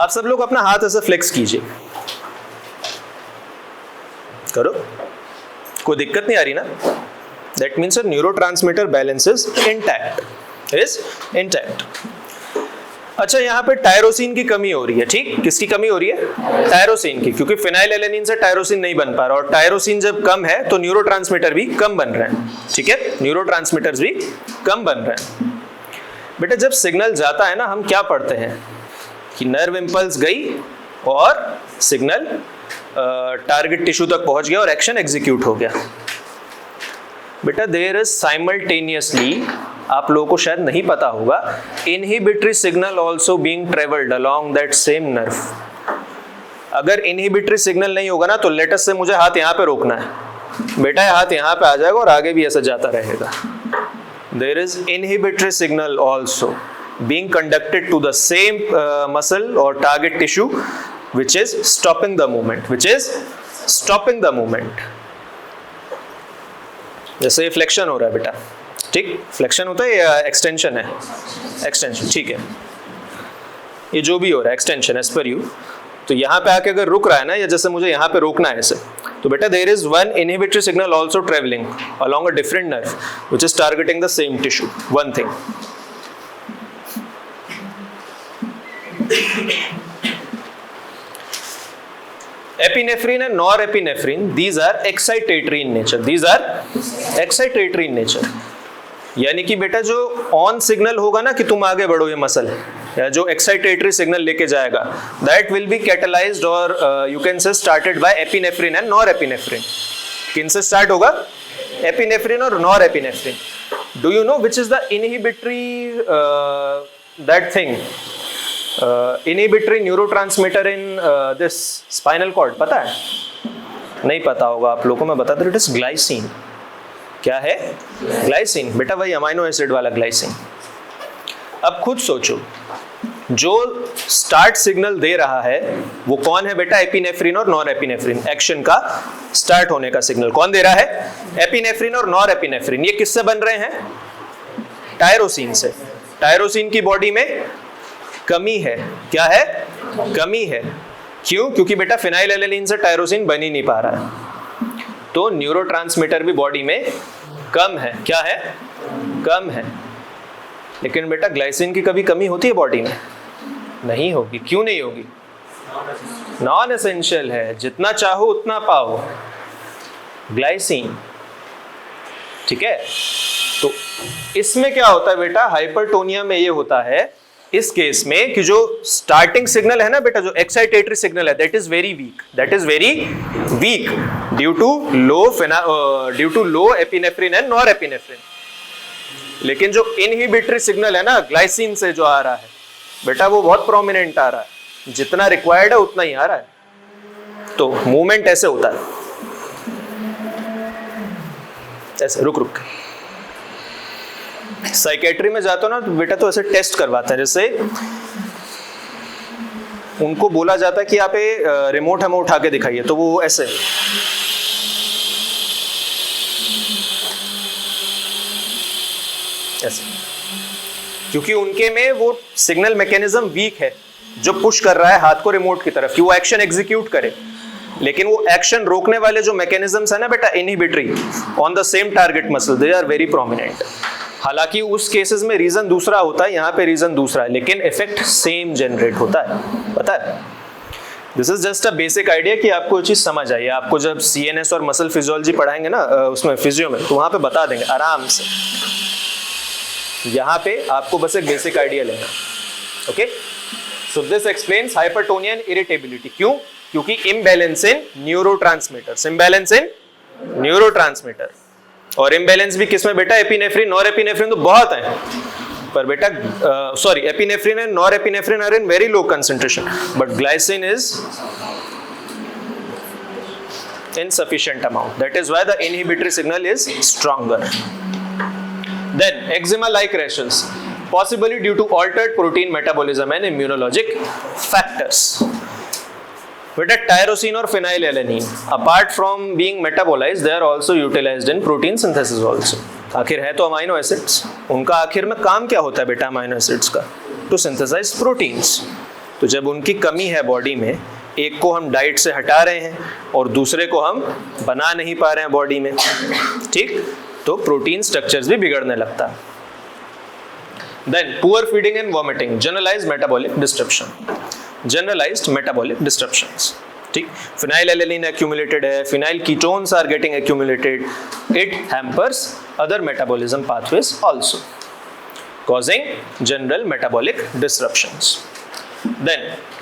आप सब लोग अपना हाथ ऐसे फ्लेक्स कीजिए, करो, कोई दिक्कत नहीं आ रही ना? That means your neurotransmitter balance is intact. अच्छा, यहाँ पे टायरोसिन की कमी हो रही है. ठीक, किसकी कमी हो रही है? टायरोसिन की, क्योंकि फिनाइलैलेनिन से टायरोसिन नहीं बन पा रहा, और टायरोसिन जब कम है तो न्यूरोट्रांसमीटर भी कम बन रहे हैं. ठीक है, न्यूरोट्रांसमीटर्स भी कम बन रहे हैं. बेटा जब सिग्नल जाता है ना, हम क्या पढ़ते हैं कि नर्व इंपल्स गई और सिग्नल टारगेट टिश्यू तक पहुंच गया और एक्शन एग्जीक्यूट हो गया. बेटा देयर इज साइमल्टेनियसली, आप लोगों को शायद नहीं पता होगा, inhibitory signal also being travelled along that same nerve. अगर इनहिबिटरी सिग्नल नहीं होगा ना तो लेटस से मुझे हाथ यहाँ पे रोकना है, बेटा हाथ यहाँ पे आ जाएगा और आगे भी ऐसा जाता रहेगा. There is inhibitory signal also being conducted to the same muscle और target tissue which is stopping the movement. जैसे ये फ्लेक्शन हो रहा है बेटा, ठीक, फ्लेक्शन होता है या एक्सटेंशन है? एक्सटेंशन. ठीक है, ये जो भी हो रहा है एक्सटेंशन एज पर यू. तो यहाँ पे आके अगर रुक रहा है ना, या जैसे मुझे यहाँ पे रोकना है इसे, तो बेटा there is one inhibitory signal also travelling along a different nerve which is targeting the same tissue. One thing. Epinephrine and norepinephrine, these are excitatory in nature. यानी कि बेटा जो ऑन सिग्नल होगा ना कि तुम आगे बढ़ो, ये मसल, या जो एक्साइटेटरी सिग्नल लेके जाएगा, दैट विल बी कैटलाइज्ड और you can say started by epinephrine and norepinephrine. किन से स्टार्ट होगा? एपिनेफ्रिन और norepinephrine. Do you know which is the inhibitory that thing inhibitory neurotransmitter in this spinal cord, पता है? नहीं पता होगा आप लोगों को, मैं बता दूं, इट इज ग्लाइसिन। क्या है? ग्लाइसिन। बेटा वही अमाइनो एसिड वाला ग्लाइसिन। अब खुद सोचो, जो स्टार्ट सिग्नल दे रहा है वो कौन है बेटा? एपिनेफ्रिन और नॉर एपिनेफ्रिन। एक्शन का स्टार्ट होने का सिग्नल कौन दे रहा है? एपिनेफ्रिन और नॉर एपिनेफ्रिन। ये किससे बन रहे हैं? टायरोसिन से। टायरोसिन की बॉडी में कमी है। क्या है? कमी है। क्यों? क्योंकि बेटा फिनाइलएलेनिन से टायरोसिन बन ही नहीं पा रहा है, तो न्यूरोट्रांसमीटर भी बॉडी में कम है। क्या है? कम है। लेकिन बेटा ग्लाइसिन की कभी कमी होती है बॉडी में? नहीं होगी। क्यों नहीं होगी? नॉन एसेंशियल है, जितना चाहो उतना पाओ ग्लाइसिन। ठीक है, तो इसमें क्या होता है बेटा? हाइपरटोनिया में ये होता है इस केस में कि जो स्टार्टिंग सिग्नल है ना बेटा, जो एक्साइटेटरी सिग्नल है, that is very weak, that is very weak due to low epinephrine and norepinephrine. लेकिन जो इनहिबिटरी सिग्नल है ना ग्लाइसिन से जो आ रहा है बेटा, वो बहुत प्रोमिनेंट आ रहा है, जितना रिक्वायर्ड है उतना ही आ रहा है। तो मूवमेंट ऐसे होता है, ऐसे रुक रुक के। साइकेट्री में जाते हो ना तो बेटा तो ऐसे टेस्ट करवाते हैं, जैसे उनको बोला जाता है कि आप रिमोट हमें उठा के दिखाइए, तो वो ऐसे ऐसे, क्योंकि उनके में वो सिग्नल मैकेनिज्म वीक है जो पुश कर रहा है हाथ को रिमोट की तरफ कि वो एक्शन एग्जीक्यूट करे। लेकिन वो एक्शन रोकने वाले जो मैकेनिज्म्स है ना बेटा inhibitory on the same target muscle, they are very prominent. हालांकि उस केसेस में रीजन दूसरा होता है, यहाँ पे रीजन दूसरा है, लेकिन इफेक्ट सेम जनरेट होता है। पता है, this is just a basic idea कि आपको ये चीज समझ आइए। आपको जब CNS और मसल फिजियोलॉजी पढ़ाएंगे ना उसमें फिजियो में, तो वहां पे बता देंगे आराम से। यहाँ पे आपको बस एक बेसिक आइडिया लेना। Okay, so this explains hypertonia and irritability. क्यों? क्योंकि इम्बैलेंस इन न्यूरोट्रांसमीटर्स, इम्बैलेंस इन न्यूरोट्रांसमीटर। और इम्बैलेंस भी किसमें बेटा? एपिनेफ्रिन, नॉर एपिनेफ्रिन तो बहुत है, पर बेटा sorry epinephrine and norepinephrine are in very low concentration, but glycine is in sufficient amount. That is why the inhibitory signal is stronger. Then eczema-like rashes, possibly due to altered protein metabolism and immunologic factors. But tyrosine or phenylalanine, apart from being metabolized, they are also utilized in protein synthesis also. आखिर है तो amino acids, उनका आखिर में काम क्या होता है बेटा अमाइनो एसिड्स का? To synthesise proteins. तो जब उनकी कमी है बॉडी में, एक को हम डाइट से हटा रहे हैं और दूसरे को हम बना नहीं पा रहे हैं बॉडी में, ठीक, तो प्रोटीन स्ट्रक्चर्स भी बिगड़ने लगता है। Then poor feeding and vomiting, generalised metabolic disruption, generalised metabolic disruptions, ठीक। फिनाइलएलेनिन एक्यूमुलेटेड है, phenylketones are getting accumulated, it hampers other metabolism pathways also, causing general metabolic disruptions. Then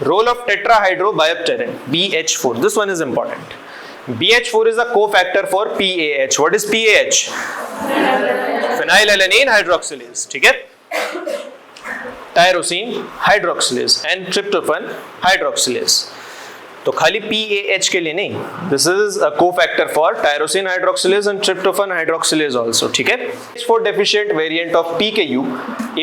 role of tetrahydrobiopterin BH4, this one is important. BH4 is a cofactor for PAH. What is PAH? Phenylalanine hydroxylase, ठीक है, tyrosine hydroxylase and tryptophan hydroxylase. तो खाली PAH के लिए नहीं, this is a cofactor for tyrosine hydroxylase and tryptophan hydroxylase also, ठीक है। BH4 deficient variant of PKU,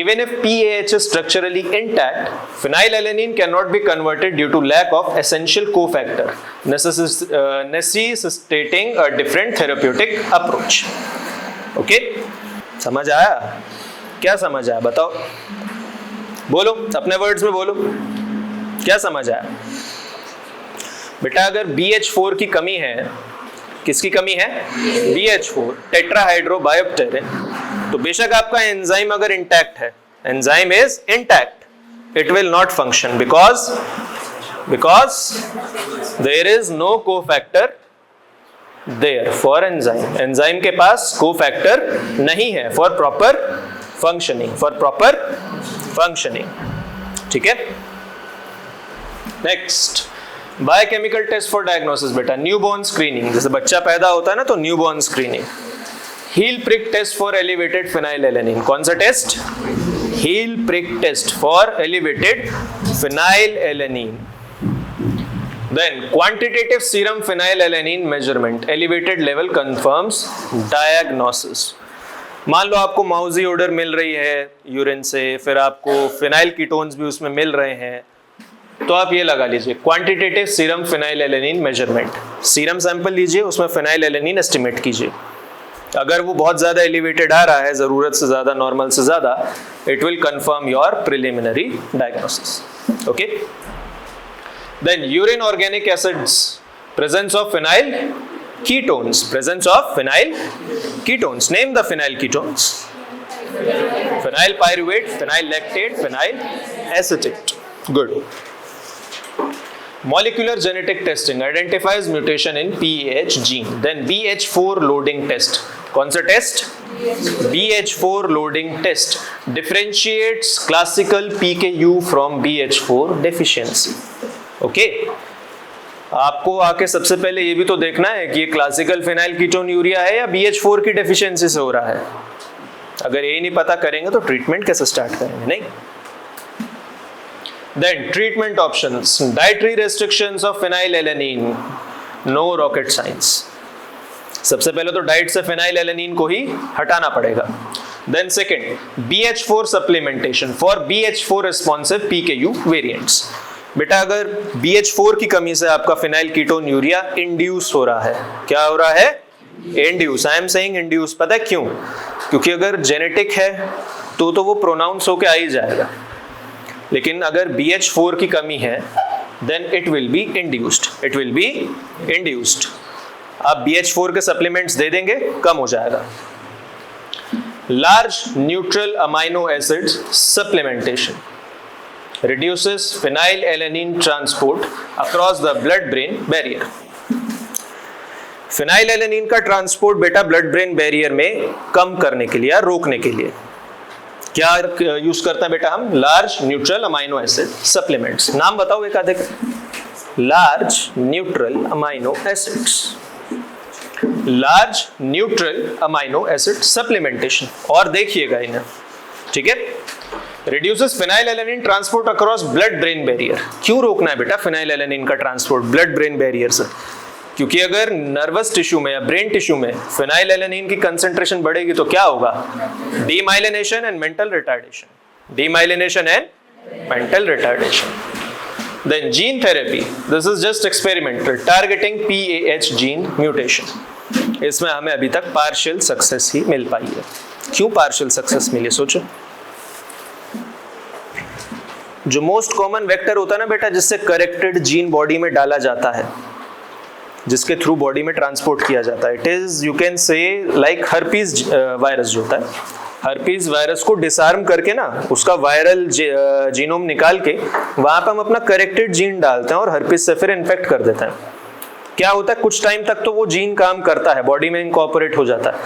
even if PAH is structurally intact, phenylalanine cannot be converted due to lack of essential cofactor, necessitating a different therapeutic approach. Okay? समझ आया? क्या समझ आया बताओ, बोलो अपने वर्ड्स में बोलो, क्या समझ आया बेटा? अगर BH4 की कमी है, किसकी कमी है? BH4 टेट्राहाइड्रोबायोप्टेरिन, तो बेशक आपका एंजाइम अगर इंटैक्ट है, enzyme is intact, it will not function because there is no cofactor there for enzyme. Enzyme के पास कोफैक्टर नहीं है फॉर प्रॉपर फंक्शनिंग, ठीक है। Next, biochemical test for diagnosis बेटा, न्यूबॉर्न स्क्रीनिंग, जैसे बच्चा पैदा होता है ना तो newborn screening. Heel prick test for elevated phenylalanine, कौन सा test? heel prick test for elevated phenylalanine. Then quantitative serum phenylalanine measurement, elevated level confirms diagnosis. मान लो आपको माउजी ओडर मिल रही है यूरिन से, फिर आपको फिनाइल कीटोन्स भी उसमें मिल रहे हैं, तो आप ये लगा लीजिए quantitative serum phenylalanine measurement. Serum sample लीजिए, उसमें फिनाइलएलेनिन एस्टिमेट कीजिए. अगर वो बहुत ज्यादा एलिवेटेड आ रहा है, जरूरत से ज्यादा, नॉर्मल से ज्यादा, it will confirm your preliminary diagnosis. Okay. Then urine organic acids, presence of phenyl ketones, presence of phenyl ketones. Name the phenyl ketones. Phenyl pyruvate, phenyl lactate, phenyl acetate. Good. Molecular genetic testing identifies mutation in PAH gene. Then BH4 loading test. कौन सा test? BH4 loading test differentiates classical PKU from BH4 deficiency. Okay. आपको आके सबसे पहले ये भी तो देखना है कि ये क्लासिकल फिनाइल कीटोन यूरिया है या BH4 की डेफिशिएंसी से हो रहा है. अगर ये नहीं पता करेंगे तो ट्रीटमेंट कैसे स्टार्ट करेंगे? नहीं. Then treatment options, dietary restrictions of phenylalanine, no rocket science. सबसे पहले तो डाइट से फिनाइलएलेनिन को ही हटाना पड़ेगा. Then second, BH4 supplementation for BH4 responsive PKU variants. बेटा अगर BH4 की कमी से आपका फिनाइल कीटोन यूरिया इंड्यूस हो रहा है, क्या हो रहा है? Induce. I am saying induce. पता है क्यों? क्योंकि अगर जेनेटिक है तो वो प्रोनाउंस होके आ ही जाएगा, लेकिन अगर BH4 की कमी है then it will be induced. It will be induced. आप BH4 के सप्लीमेंट्स दे देंगे, कम हो जाएगा. Large neutral amino acids supplementation reduces phenylalanine transport across the blood-brain barrier. phenylalanine का ट्रांसपोर्ट बेटा ब्लड ब्रेन बैरियर में कम करने के लिए या रोकने के लिए क्या यूज करता है बेटा हम? Large neutral amino acid supplements. नाम बताओ एक आधे का. Large neutral amino acids, large neutral amino acid supplementation. और देखिएगा इन्हें, ठीक है. Reduces phenylalanine transport across blood brain barrier. क्यों रोकना है बेटा phenylalanine का ट्रांसपोर्ट ब्लड ब्रेन बैरियर से? क्योंकि अगर नर्वस टिश्यू में या ब्रेन टिश्यू में phenylalanine की कंसेंट्रेशन बढ़ेगी तो क्या होगा? Demyelination and mental retardation. Demyelination and mental retardation. Then gene therapy. This is just experimental. Targeting PAH gene mutation. इसमें हमें अभी तक पार्शियल सक्सेस ही मिल पाई है. क्यों पार्शियल सक्सेस मिली? सोचो. जो मोस्ट कॉमन वेक्टर होता है ना बेटा, जिससे करेक्टेड जीन बॉडी में डाला जाता है, जिसके थ्रू बॉडी में ट्रांसपोर्ट किया जाता है, इट इज यू कैन से लाइक हर्पीज वायरस जो होता है. हर्पीज वायरस को डिसआर्म करके ना, उसका वायरल जीनोम निकाल के वहां पर हम अपना करेक्टेड जीन डालते हैं और हर्पीज से फिर इन्फेक्ट कर देते हैं. क्या होता है, कुछ टाइम तक तो वो जीन काम करता है, बॉडी में इनकॉर्पोरेट हो जाता है,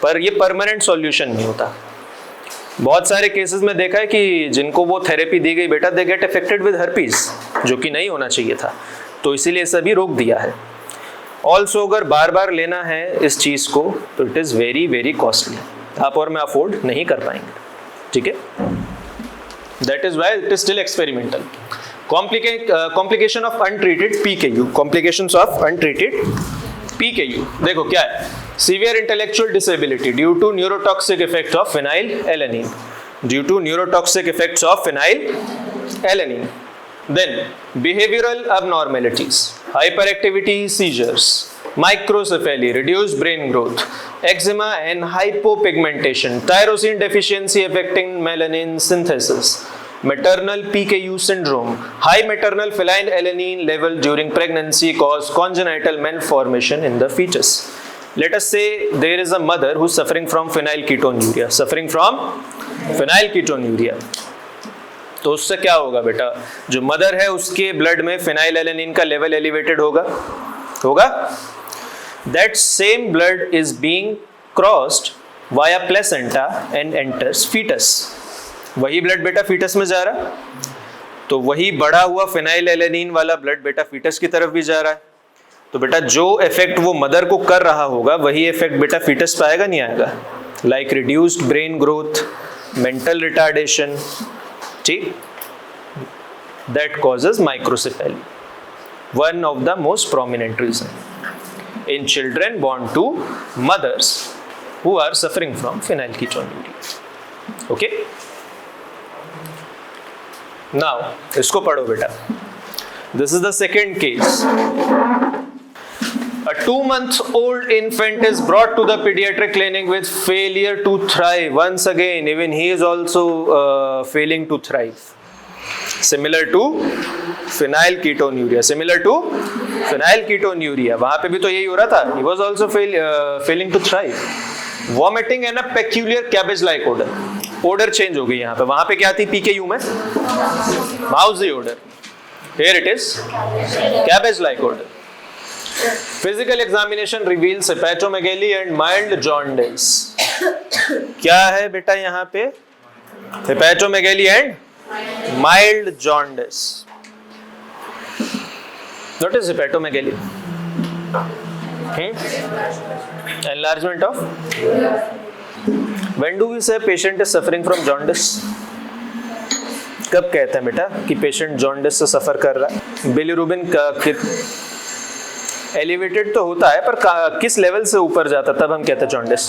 पर ये परमानेंट सॉल्यूशन नहीं होता. बहुत सारे केसेस में देखा है कि जिनको वो थेरेपी दी गई बेटा, they get affected with herpes, जो कि नहीं होना चाहिए था. तो इसीलिए सभी रोक दिया है. ऑल्सो अगर बार बार लेना है इस चीज को तो it is very very costly. आप और मैं अफोर्ड नहीं कर पाएंगे. ठीक है. That is why it is still experimental. Complication of untreated PKU. Complications of untreated PKU देखो क्या है. Severe intellectual disability due to neurotoxic effect of phenylalanine. Due to neurotoxic effects of phenylalanine. Then behavioral abnormalities, hyperactivity, seizures, microcephaly, reduced brain growth, eczema and hypopigmentation, tyrosine deficiency affecting melanin synthesis, maternal PKU syndrome, high maternal phenylalanine level during pregnancy cause congenital malformation in the fetus. Let us say there is a mother who is suffering from phenylketonuria, suffering from phenylketonuria. तो उससे क्या होगा बेटा? जो mother है उसके blood में phenylalanine का लेवल एलिवेटेड होगा. That same blood is being crossed via placenta and enters fetus. वही ब्लड बेटा फीटस में जा रहा है, तो वही बढ़ा हुआ phenylalanine वाला ब्लड बेटा फीटस की तरफ भी जा रहा है. तो बेटा जो इफेक्ट वो मदर को कर रहा होगा वही इफेक्ट बेटा फीटस पे आएगा नहीं आएगा? Like reduced brain growth, mental retardation, ठीक, that causes microcephaly. One of the most prominent reason in children born to mothers who are suffering from phenylketonuria. Okay? Now, इसको पढ़ो बेटा. This is the second case. A 2-month-old infant is brought to the pediatric clinic with failure to thrive. Once again, even he is also failing to thrive. Similar to phenylketonuria. Similar to phenylketonuria. वहाँ पे भी तो यही हो रहा था. He was also failing to thrive. Vomiting and a peculiar cabbage-like odor. Odor change हो गई यहाँ पे. वहाँ पे क्या थी PKU में? Mousy odor. Here it is cabbage-like odor. Physical examination reveals hepatomegaly and mild jaundice. क्या है बेटा यहाँ पे? Hepatomegaly and mild jaundice. What is hepatomegaly? Enlargement of? When do we say patient is suffering from jaundice? कब कहते हैं बेटा कि पेशेंट जॉन्डिस से सफर कर रहा है? बिलिरुबिन का एलिवेटेड तो होता है, पर किस लेवल से ऊपर जाता तब हम कहते हैं jaundice?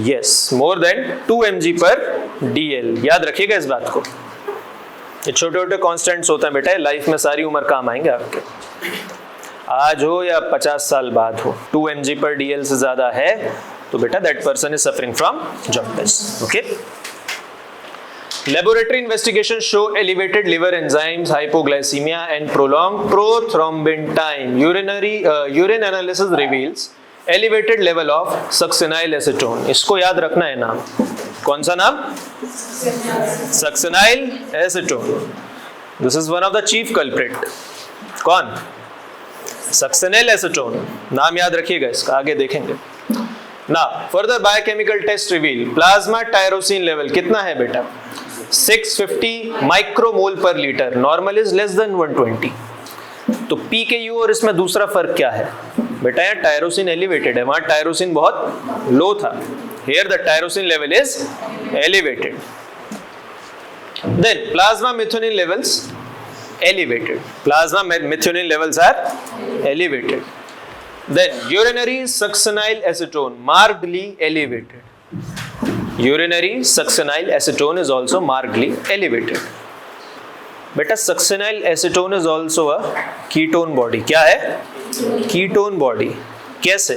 Yes, more than 2 mg/dl. याद रखिएगा इस बात को. ये छोटे छोटे कॉन्स्टेंट्स होते हैं बेटा, लाइफ में सारी उम्र काम आएंगे आपके, आज हो या 50 साल बाद हो. 2 mg/dl से ज्यादा है तो बेटा that person is suffering from jaundice. Okay. Laboratory investigations show elevated liver enzymes, hypoglycemia, and prolonged prothrombin time. Urine analysis reveals elevated level of succinyl acetone. इसको याद रखना है नाम. कौन सा नाम? Succinyl acetone. This is one of the chief culprit. कौन? Succinyl acetone. नाम याद रखिएगा इसका, आगे देखेंगे. Now, further biochemical test reveal plasma tyrosine level कितना है बेटा? 650 माइक्रोमोल पर litre. Normal is less than 120. तो PKU और इसमें दूसरा फर्क क्या है बेटा? यहाँ टायरोसिन एलिवेटेड है, वहां टायरोसिन बहुत लो था. Here the tyrosine level is elevated. Then plasma methionine levels elevated. Plasma methionine levels are elevated. Then urinary succinyl acetone markedly elevated. Urinary succinyl acetone is also markedly elevated. बेटा succinyl acetone is also a ketone body. क्या है? Ketone body. कैसे?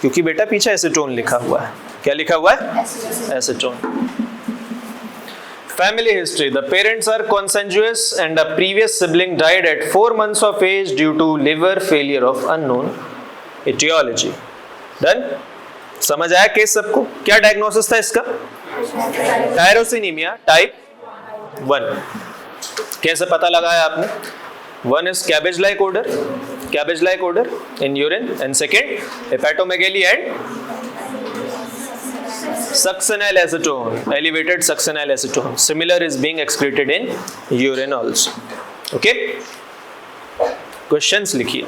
क्योंकि बेटा पीछे acetone लिखा हुआ है. क्या लिखा हुआ है? Acetone. Family history. The parents are consanguineous and a previous sibling died at 4 months of age due to liver failure of unknown etiology. Done? समझ आया केस सबको? क्या डायग्नोसिस था इसका? टायरोसिनीमिया टाइप 1. कैसे पता लगाया आपने? 1 is cabbage-like odor in urine, and second hepatomegaly and succinyl acetone, elevated succinyl acetone. Similar is being excreted in urine also. Okay? Questions लिखिए.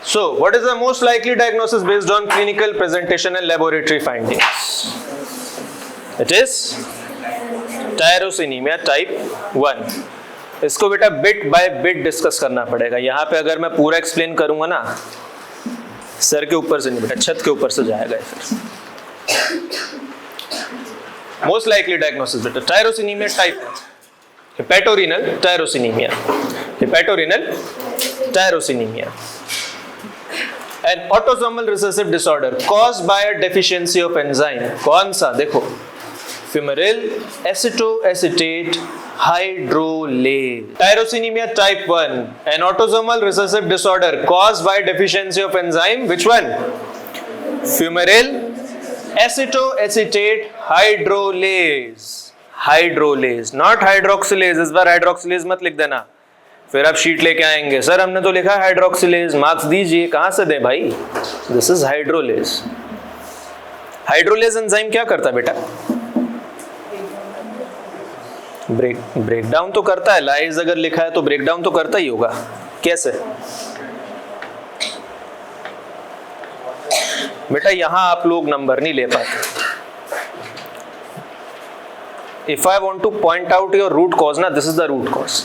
So, what is the most likely diagnosis based on clinical presentation and laboratory findings? It is tyrosinemia type 1. इसको बेटा bit by bit discuss करना पड़ेगा. यहाँ पे अगर मैं पूरा एक्सप्लेन करूंगा ना, सर के ऊपर से नहीं बेटा, छत के ऊपर से जाएगा फिर. मोस्ट लाइकली डायग्नोसिस बेटा टायरोसिनीमिया type 1. हेपेटोरेनल टायरोसिनीमिया. An autosomal recessive disorder caused by a deficiency of enzyme. कौन सा? देखो, fumarate acetoacetate hydrolase. Tyrosinemia type 1, an autosomal recessive disorder caused by deficiency of enzyme. Which one? Fumarate acetoacetate hydrolase. Hydrolase, not hydroxylase. इस बार hydroxylase मत लिख देना, फिर आप sheet लेके आएंगे, सर हमने तो लिखा हाइड्रोक्सिलेज, मार्क्स दीजिए. कहां से दें भाई? This is hydrolase. Hydrolase enzyme क्या करता है बेटा? ब्रेक डाउन तो करता है. लाइज अगर लिखा है तो ब्रेक डाउन तो करता ही होगा. कैसे बेटा? यहां आप लोग नंबर नहीं ले पाते. if I want to point out your root cause ना, this is the root cause.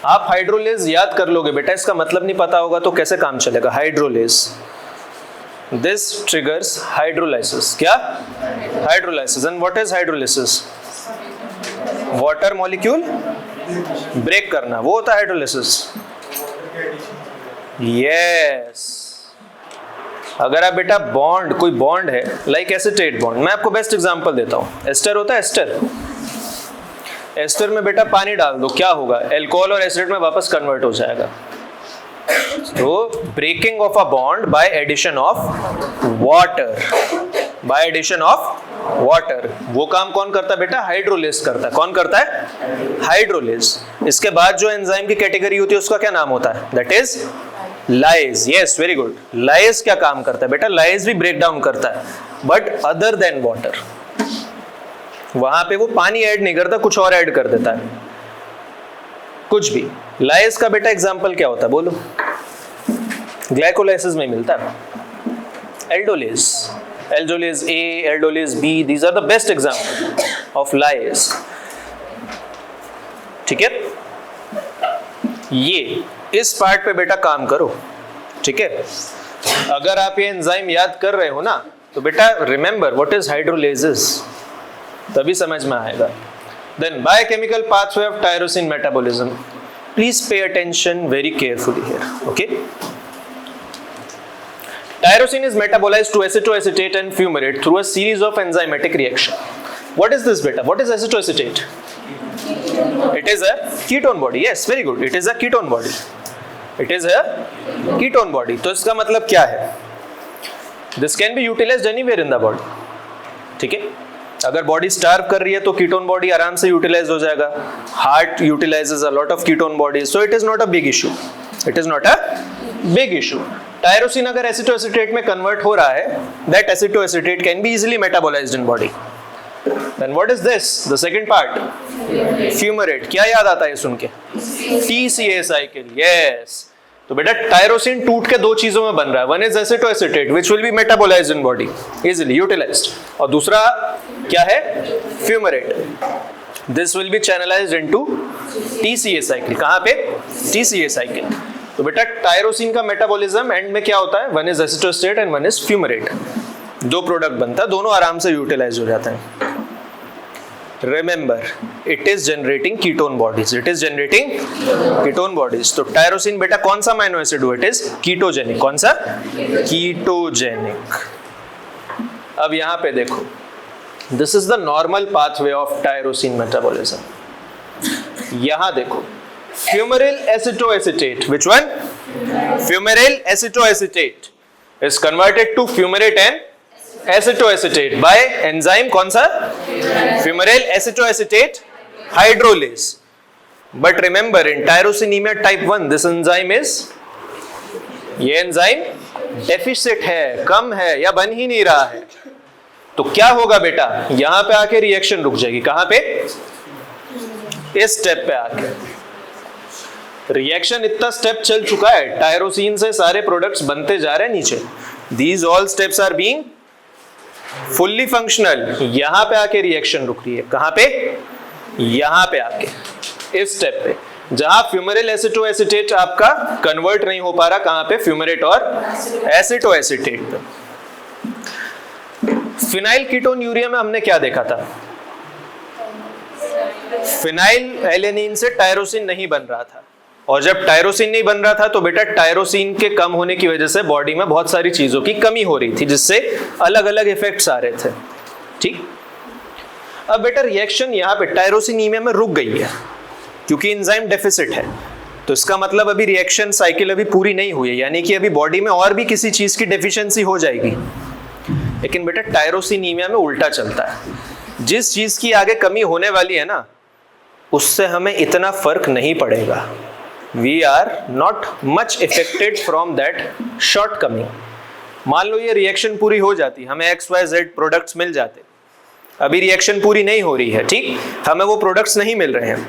आप हाइड्रोलेज याद कर लोगे बेटा, इसका मतलब नहीं पता होगा तो कैसे काम चलेगा. Hydrolase, this triggers hydrolysis. क्या? Hydrolysis. And what is hydrolysis? Water molecule break करना, वो होता है हाइड्रोलाइसिस. यस. अगर आप बेटा बॉन्ड, कोई बॉन्ड है लाइक एसिटेट बॉन्ड, मैं आपको बेस्ट एग्जांपल देता हूं. एस्टर होता है एस्टर. एस्टर में बेटा पानी डाल दो, क्या होगा? एल्कोहल और एसिड में वापस कन्वर्ट हो जाएगा. तो breaking of a bond by addition of water, by addition of water, वो काम कौन करता है बेटा? हाइड्रोलेज करता है. कौन करता है? हाइड्रोलेज. इसके बाद जो एंजाइम की कैटेगरी होती है उसका क्या नाम होता है? That is lies. Yes, very good. Lies क्या काम करता है बेटा? लाइज भी ब्रेक डाउन करता है, बट अदर देन वाटर. वहां पे वो पानी ऐड नहीं करता, कुछ और ऐड कर देता है, कुछ भी. लाइज का बेटा एग्जांपल क्या होता है? बोलो. ग्लाइकोलाइसिस में मिलता है. Aldolase, aldolase A, aldolase B, these are the best example of lyase. ठीक है, ये इस पार्ट पे बेटा काम करो. ठीक है, अगर आप ये एंजाइम याद कर रहे हो ना, तो बेटा रिमेंबर व्हाट इज हाइड्रोलेसिस, तभी समझ में आएगा. Then biochemical pathway of tyrosine metabolism. Please pay attention very carefully here. Okay, tyrosine is metabolized to acetoacetate and fumarate through a series of enzymatic reaction. What is this beta? What is acetoacetate? It is a ketone body. Yes, very good. It is a ketone body. It is a ketone body. तो इसका मतलब क्या है? This can be utilized anywhere in the body. ठीक है, अगर body starve कर रही है तो कीटोन बॉडी आराम से यूटिलाइज हो जाएगा. Heart utilises a lot of ketone bodies, so it is not a big issue. It is not a big issue. Tyrosine अगर एसिटोएसिटेट में कन्वर्ट हो रहा है, that acetoacetate can be easily metabolised in body. Then what is this? The second part, fumarate. क्या याद आता है सुन के? TCA cycle. यस. तो बेटा टायरोसिन टूट के दो चीजों में बन रहा है. One is acetoacetate which will be metabolised in body, easily utilised, और दूसरा क्या है? Fumarate. This will be channelised into TCA cycle. कहां पे? TCA cycle. तो बेटा टायरोसिन का मेटाबॉलिज्म एंड में क्या होता है? One is acetoacetate and one is fumarate. दो प्रोडक्ट बनता है, दोनों आराम से यूटिलाइज हो जाते हैं. Remember, it is generating ketone bodies. It is generating ketone bodies. तो टायरोसिन बेटा कौन सा अमीनो एसिड हुआ? It is ketogenic. कौन सा? Ketogenic. अब यहाँ पे देखो, this is the normal pathway of tyrosine metabolism. यहाँ देखो, fumaryl acetoacetate. Which one? Fumaryl acetoacetate is converted to fumarate and acetoacetate by enzyme कौन सा? Fumaryl acetoacetate hydrolase. But remember, in tyrosinemia type 1, this enzyme is, ये enzyme deficit है, कम है या बन ही नहीं रहा है. तो क्या होगा बेटा? यहां पे आके रिएक्शन रुक जाएगी. कहां पे? इस स्टेप पे आके रिएक्शन. इतना स्टेप चल चुका है, टायरोसिन से सारे प्रोडक्ट्स बनते जा रहे हैं नीचे. These all steps are being fully functional. यहां पे आके रिएक्शन रुक रही है. कहां पे? यहां पे आके, इस स्टेप पे, जहां फ्यूमरिल एसिटोएसिटेट आपका कन्वर्ट नहीं हो पा रहा. कहां पे? फ्यूमरेट और एसिटोएसिटेट पे. फिनाइल कीटोन यूरिया में हमने क्या देखा था? फिनाइल एलेनिन से टायरोसिन नहीं बन रहा था, और जब टायरोसिन नहीं बन रहा था तो बेटा टायरोसिन के कम होने की वजह से बॉडी में बहुत सारी चीजों की कमी हो रही थी, जिससे अलग अलग इफेक्ट्स आ रहे थे. ठीक. अब बेटा रिएक्शन यहाँ पे टायरोसिनीमिया में रुक गई है क्योंकि एंजाइम डेफिसिट है. तो इसका मतलब अभी रिएक्शन साइकिल अभी पूरी नहीं हुई है, यानी कि अभी बॉडी में और भी किसी चीज की डेफिशिएंसी हो जाएगी. लेकिन बेटा टायरोसिनीमिया में उल्टा चलता है. जिस चीज की आगे कमी होने वाली है ना, उससे हमें इतना फर्क नहीं पड़ेगा. We are not much affected from that shortcoming. मान लो ये रिएक्शन पूरी हो जाती, हमें XYZ प्रोडक्ट्स मिल जाते. अभी रिएक्शन पूरी नहीं हो रही है, ठीक, हमें वो प्रोडक्ट्स नहीं मिल रहे हैं,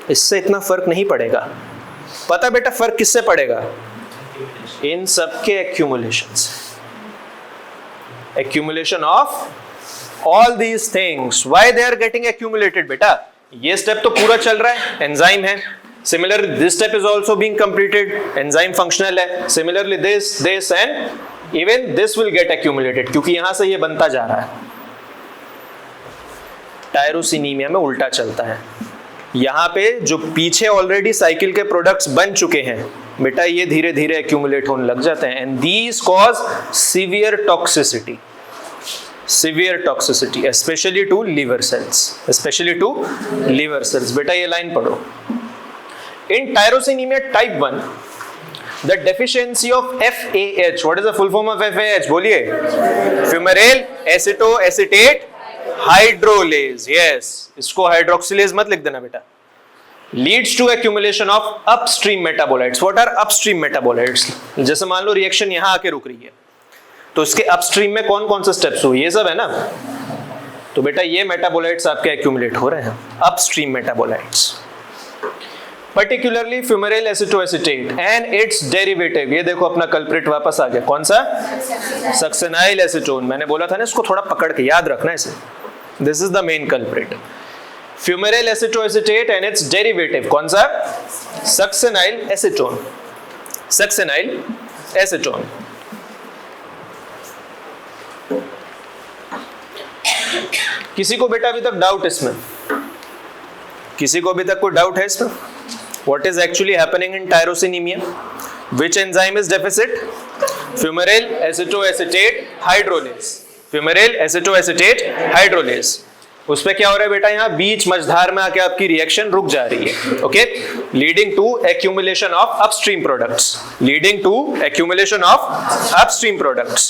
इससे इतना फर्क नहीं पड़ेगा. पता बेटा फर्क किससे पड़ेगा? इन सबके एक्यूमुलेशन से. Accumulation of all these things why they are getting accumulated बेटा, ये स्टेप तो पूरा चल रहा है, एंजाइम है. Similarly, this step is also being completed. Enzyme functional है. Similarly, this and even this will get accumulated क्योंकि यहां से ये बनता जा रहा है. टायरोसिनीमिया में उल्टा चलता है. यहाँ पे जो पीछे ऑलरेडी साइकिल के प्रोडक्ट्स बन चुके हैं बेटा, ये धीरे धीरे एक्यूमुलेट होने लग जाते हैं. And these cause severe toxicity. Severe toxicity, especially to liver cells. Especially to liver cells. बेटा ये लाइन पढ़ो. In tyrosinemia type 1, the deficiency of FAH. What is the full form of FAH? बोलिए. Fumarate acetoacetate hydrolase. Yes. इसको hydroxylase मत लिख देना बेटा. Leads to accumulation of upstream metabolites. What are upstream metabolites? जैसे मान लो रिएक्शन यहाँ आके रुक रही है, तो इसके अपस्ट्रीम में कौन कौन से स्टेप्स हो, ये सब है ना. तो बेटा ये मेटाबोलाइट्स आपके एक्यूमुलेट हो रहे हैं, upstream metabolites. Particularly fumaryl acetoacetate and its derivative. ये देखो अपना कल्प्रिट वापस आ गया. कौन सा? Succinyl acetone. मैंने बोला था ना इसको थोड़ा पकड़ के याद रखना इसे. This is the main culprit. Fumaryl acetoacetate and its derivative. कौन सा? Succinyl acetone. Succinyl acetone. किसी को बेटा अभी तक डाउट इसमें? किसी को अभी तक कोई डाउट है इसमें? What is actually happening in tyrosinemia? Which enzyme is deficit? Fumarate acetoacetate hydrolase. Fumarate acetoacetate hydrolase. उस पे क्या हो रहा है बेटा, यहाँ बीच मझधार में आके आपकी रिएक्शन रुक जा रही है. Okay, leading to accumulation of upstream products. Leading to accumulation of upstream products.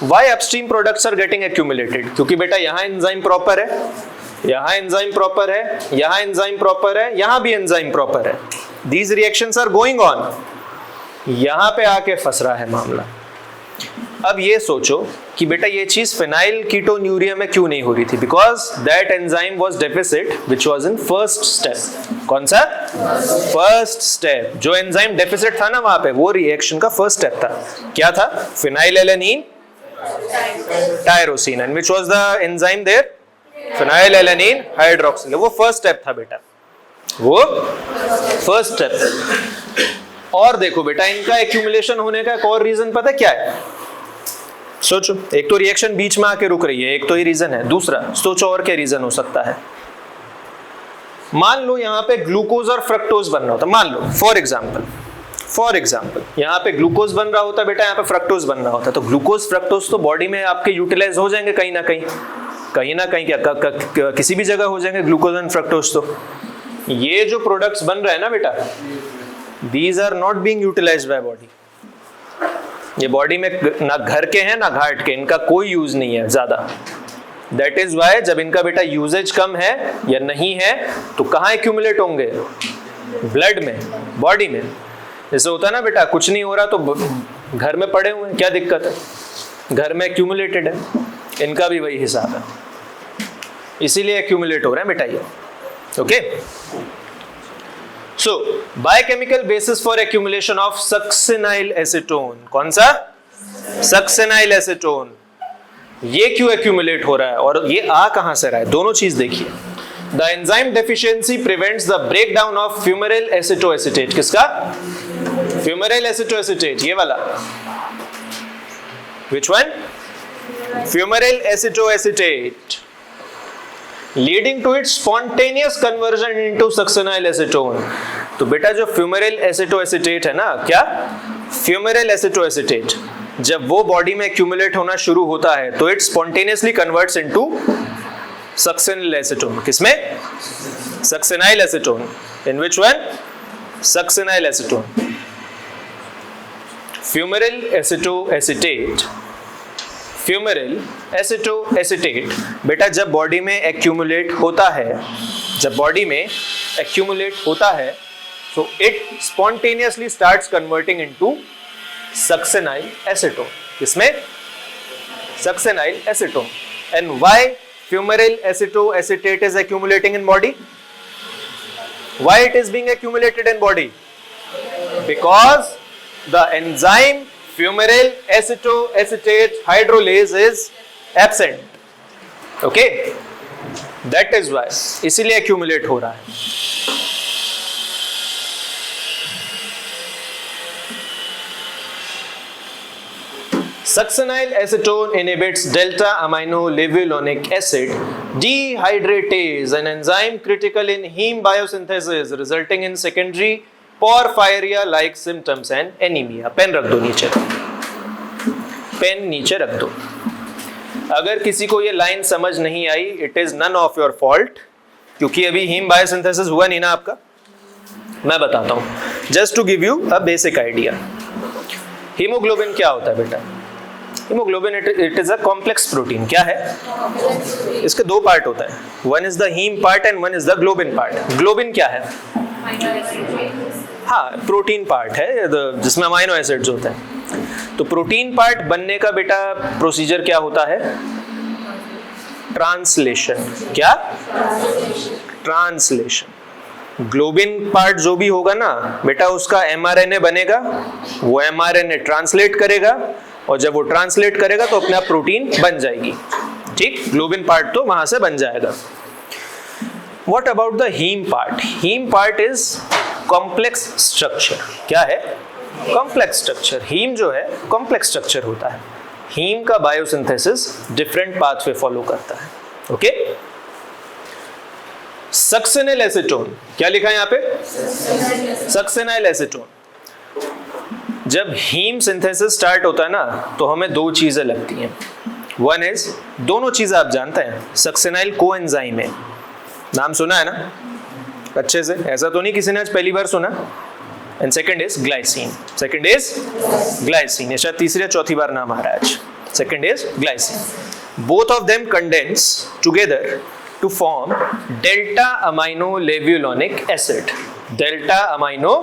Why upstream products are getting accumulated? क्योंकि बेटा यहाँ एंजाइम प्रॉपर है, यहाँ एंजाइम प्रॉपर है, यहाँ एंजाइम प्रॉपर है, यहाँ भी एंजाइम प्रॉपर है. These reactions are going on. यहाँ पे आके फंस रहा है मामला. अब ये सोचो कि बेटा ये चीज फिनाइल कीटोन्यूरिया में क्यों नहीं हो रही थी? Because that enzyme was deficit which was in first step. कौन सा? First step. जो एंजाइम डेफिसिट था ना वहां पे, वो रिएक्शन का फर्स्ट स्टेप था. क्या था? Phenylalanine tyrosine. And which was the enzyme there? Phenylalanine hydroxyl. वो फर्स्ट स्टेप था बेटा, वो फर्स्ट स्टेप. और देखो बेटा इनका एक्यूमुलेशन होने का एक और रीजन पता क्या है? सोचो. एक तो रिएक्शन बीच में आके रुक रही है, एक तो ये रीजन है. दूसरा सोचो और क्या रीजन हो सकता है. मान लो यहाँ पे ग्लूकोज और फ्रक्टोज बन रहा होता. मान लो फॉर एग्जाम्पल यहाँ पे ग्लूकोज बन रहा होता बेटा, यहाँ पे फ्रक्टोज बन रहा होता. तो ग्लूकोज फ्रक्टोज तो बॉडी में आपके यूटिलाइज हो जाएंगे कहीं ना कहीं, क्या किसी भी जगह हो जाएंगे ग्लूकोज एंड फ्रक्टोज. तो ये जो प्रोडक्ट्स बन रहे हैं ना बेटा, these are not being utilized by body. ये बॉडी में ना घर के हैं ना घाट के, इनका कोई यूज नहीं है ज्यादा. दैट इज वाई जब इनका बेटा यूजेज कम है या नहीं है तो कहाँ एक्यूमुलेट होंगे? ब्लड में, बॉडी में. जैसे होता है ना बेटा, कुछ नहीं हो रहा तो घर में पड़े हुए हैं, क्या दिक्कत है? घर में एक्यूमुलेटेड है. इनका भी वही हिसाब है, इसीलिए एक्यूमुलेट हो रहे हैं बेटा ये. Okay. So, biochemical basis for accumulation of succinyl acetone. कौन सा? Succinyl acetone. ये क्यों accumulate हो रहा है और ये आ कहां से रहा है? दोनों चीज देखिए. The enzyme deficiency prevents the breakdown of fumarate acetoacetate. किसका? Fumarate acetoacetate. ये वाला. Which one? Fumarate acetoacetate. Leading to its spontaneous conversion into succinyl acetone. तो बेटा जो फ्यूमरेल एसिटोएसिटेट है ना, क्या? फ्यूमरेल एसिटोएसिटेट जब वो बॉडी में एक्यूमुलेट होना शुरू होता है तो it spontaneously converts into succinyl acetone. किसमें? Succinyl acetone. In which one? Succinyl acetone. Fumaryl acetoacetate, fumaryl acetoacetate बेटा जब बॉडी में एक्यूमुलेट होता है, जब बॉडी में एक्यूमुलेट होता है so it spontaneously starts converting into succinyl acetone. किसमें? Succinyl acetone. And why fumarate acetoacetate is accumulating in body? Why it is being accumulated in body? Because the enzyme fumarate acetoacetate hydrolase is absent. Okay, that is why, इसीलिए accumulate हो रहा है। Succinyl acetone inhibits delta amino levulonic acid dehydratase, an enzyme critical in heme biosynthesis, resulting in secondary porphyria-like symptoms and anemia. Pen रख दो नीचे, pen नीचे रख दो। अगर किसी को ये लाइन समझ नहीं आई, it is none of your fault, क्योंकि अभी हीम बायोसिंथेसिस हुआ नहीं ना आपका। मैं बताता हूं, just to give you a basic idea. Hemoglobin क्या होता है बेटा? Hemoglobin it is a complex protein. क्या है? इसके दो पार्ट होता है, one is the heme part and one is the globin part. Globin क्या है? हाँ, प्रोटीन पार्ट है जिसमें अमाइनो एसिड्स होते हैं। तो प्रोटीन पार्ट बनने का बेटा प्रोसीजर क्या होता है? ट्रांसलेशन। क्या? ट्रांसलेशन। ग्लोबिन पार्ट जो भी होगा ना बेटा, उसका एमआरएनए बनेगा, वो एमआरएनए ट्रांसलेट करेगा, और जब वो ट्रांसलेट करेगा तो अपने आप प्रोटीन बन जाएगी। ठीक, ग्लोबिन पार्ट तो वहां से बन जाएगा। What about the heme part? Heme part is complex structure. क्या है? Complex structure. हीम जो है कॉम्प्लेक्स स्ट्रक्चर होता है। हीम का बायोसिंथेसिस डिफरेंट पाथवे फॉलो करता है। ओके, सक्सिनिल एसीटोन, क्या लिखा है यहाँ पे? Succinyl acetone. जब हीम सिंथेसिस स्टार्ट होता है ना, तो हमें दो चीजें लगती हैं। वन इज, दोनों चीजें आप जानते हैं, सक्सिनाइल कोएंजाइम है, नाम सुना है ना अच्छे से? ऐसा तो नहीं किसी ने आज पहली बार सुना। And second is glycine. Second is glycine, शायद तीसरी या चौथी बार नाम आ रहा है आज। Second is glycine. Both of them condense together to form delta amino levulonic acid. Delta amino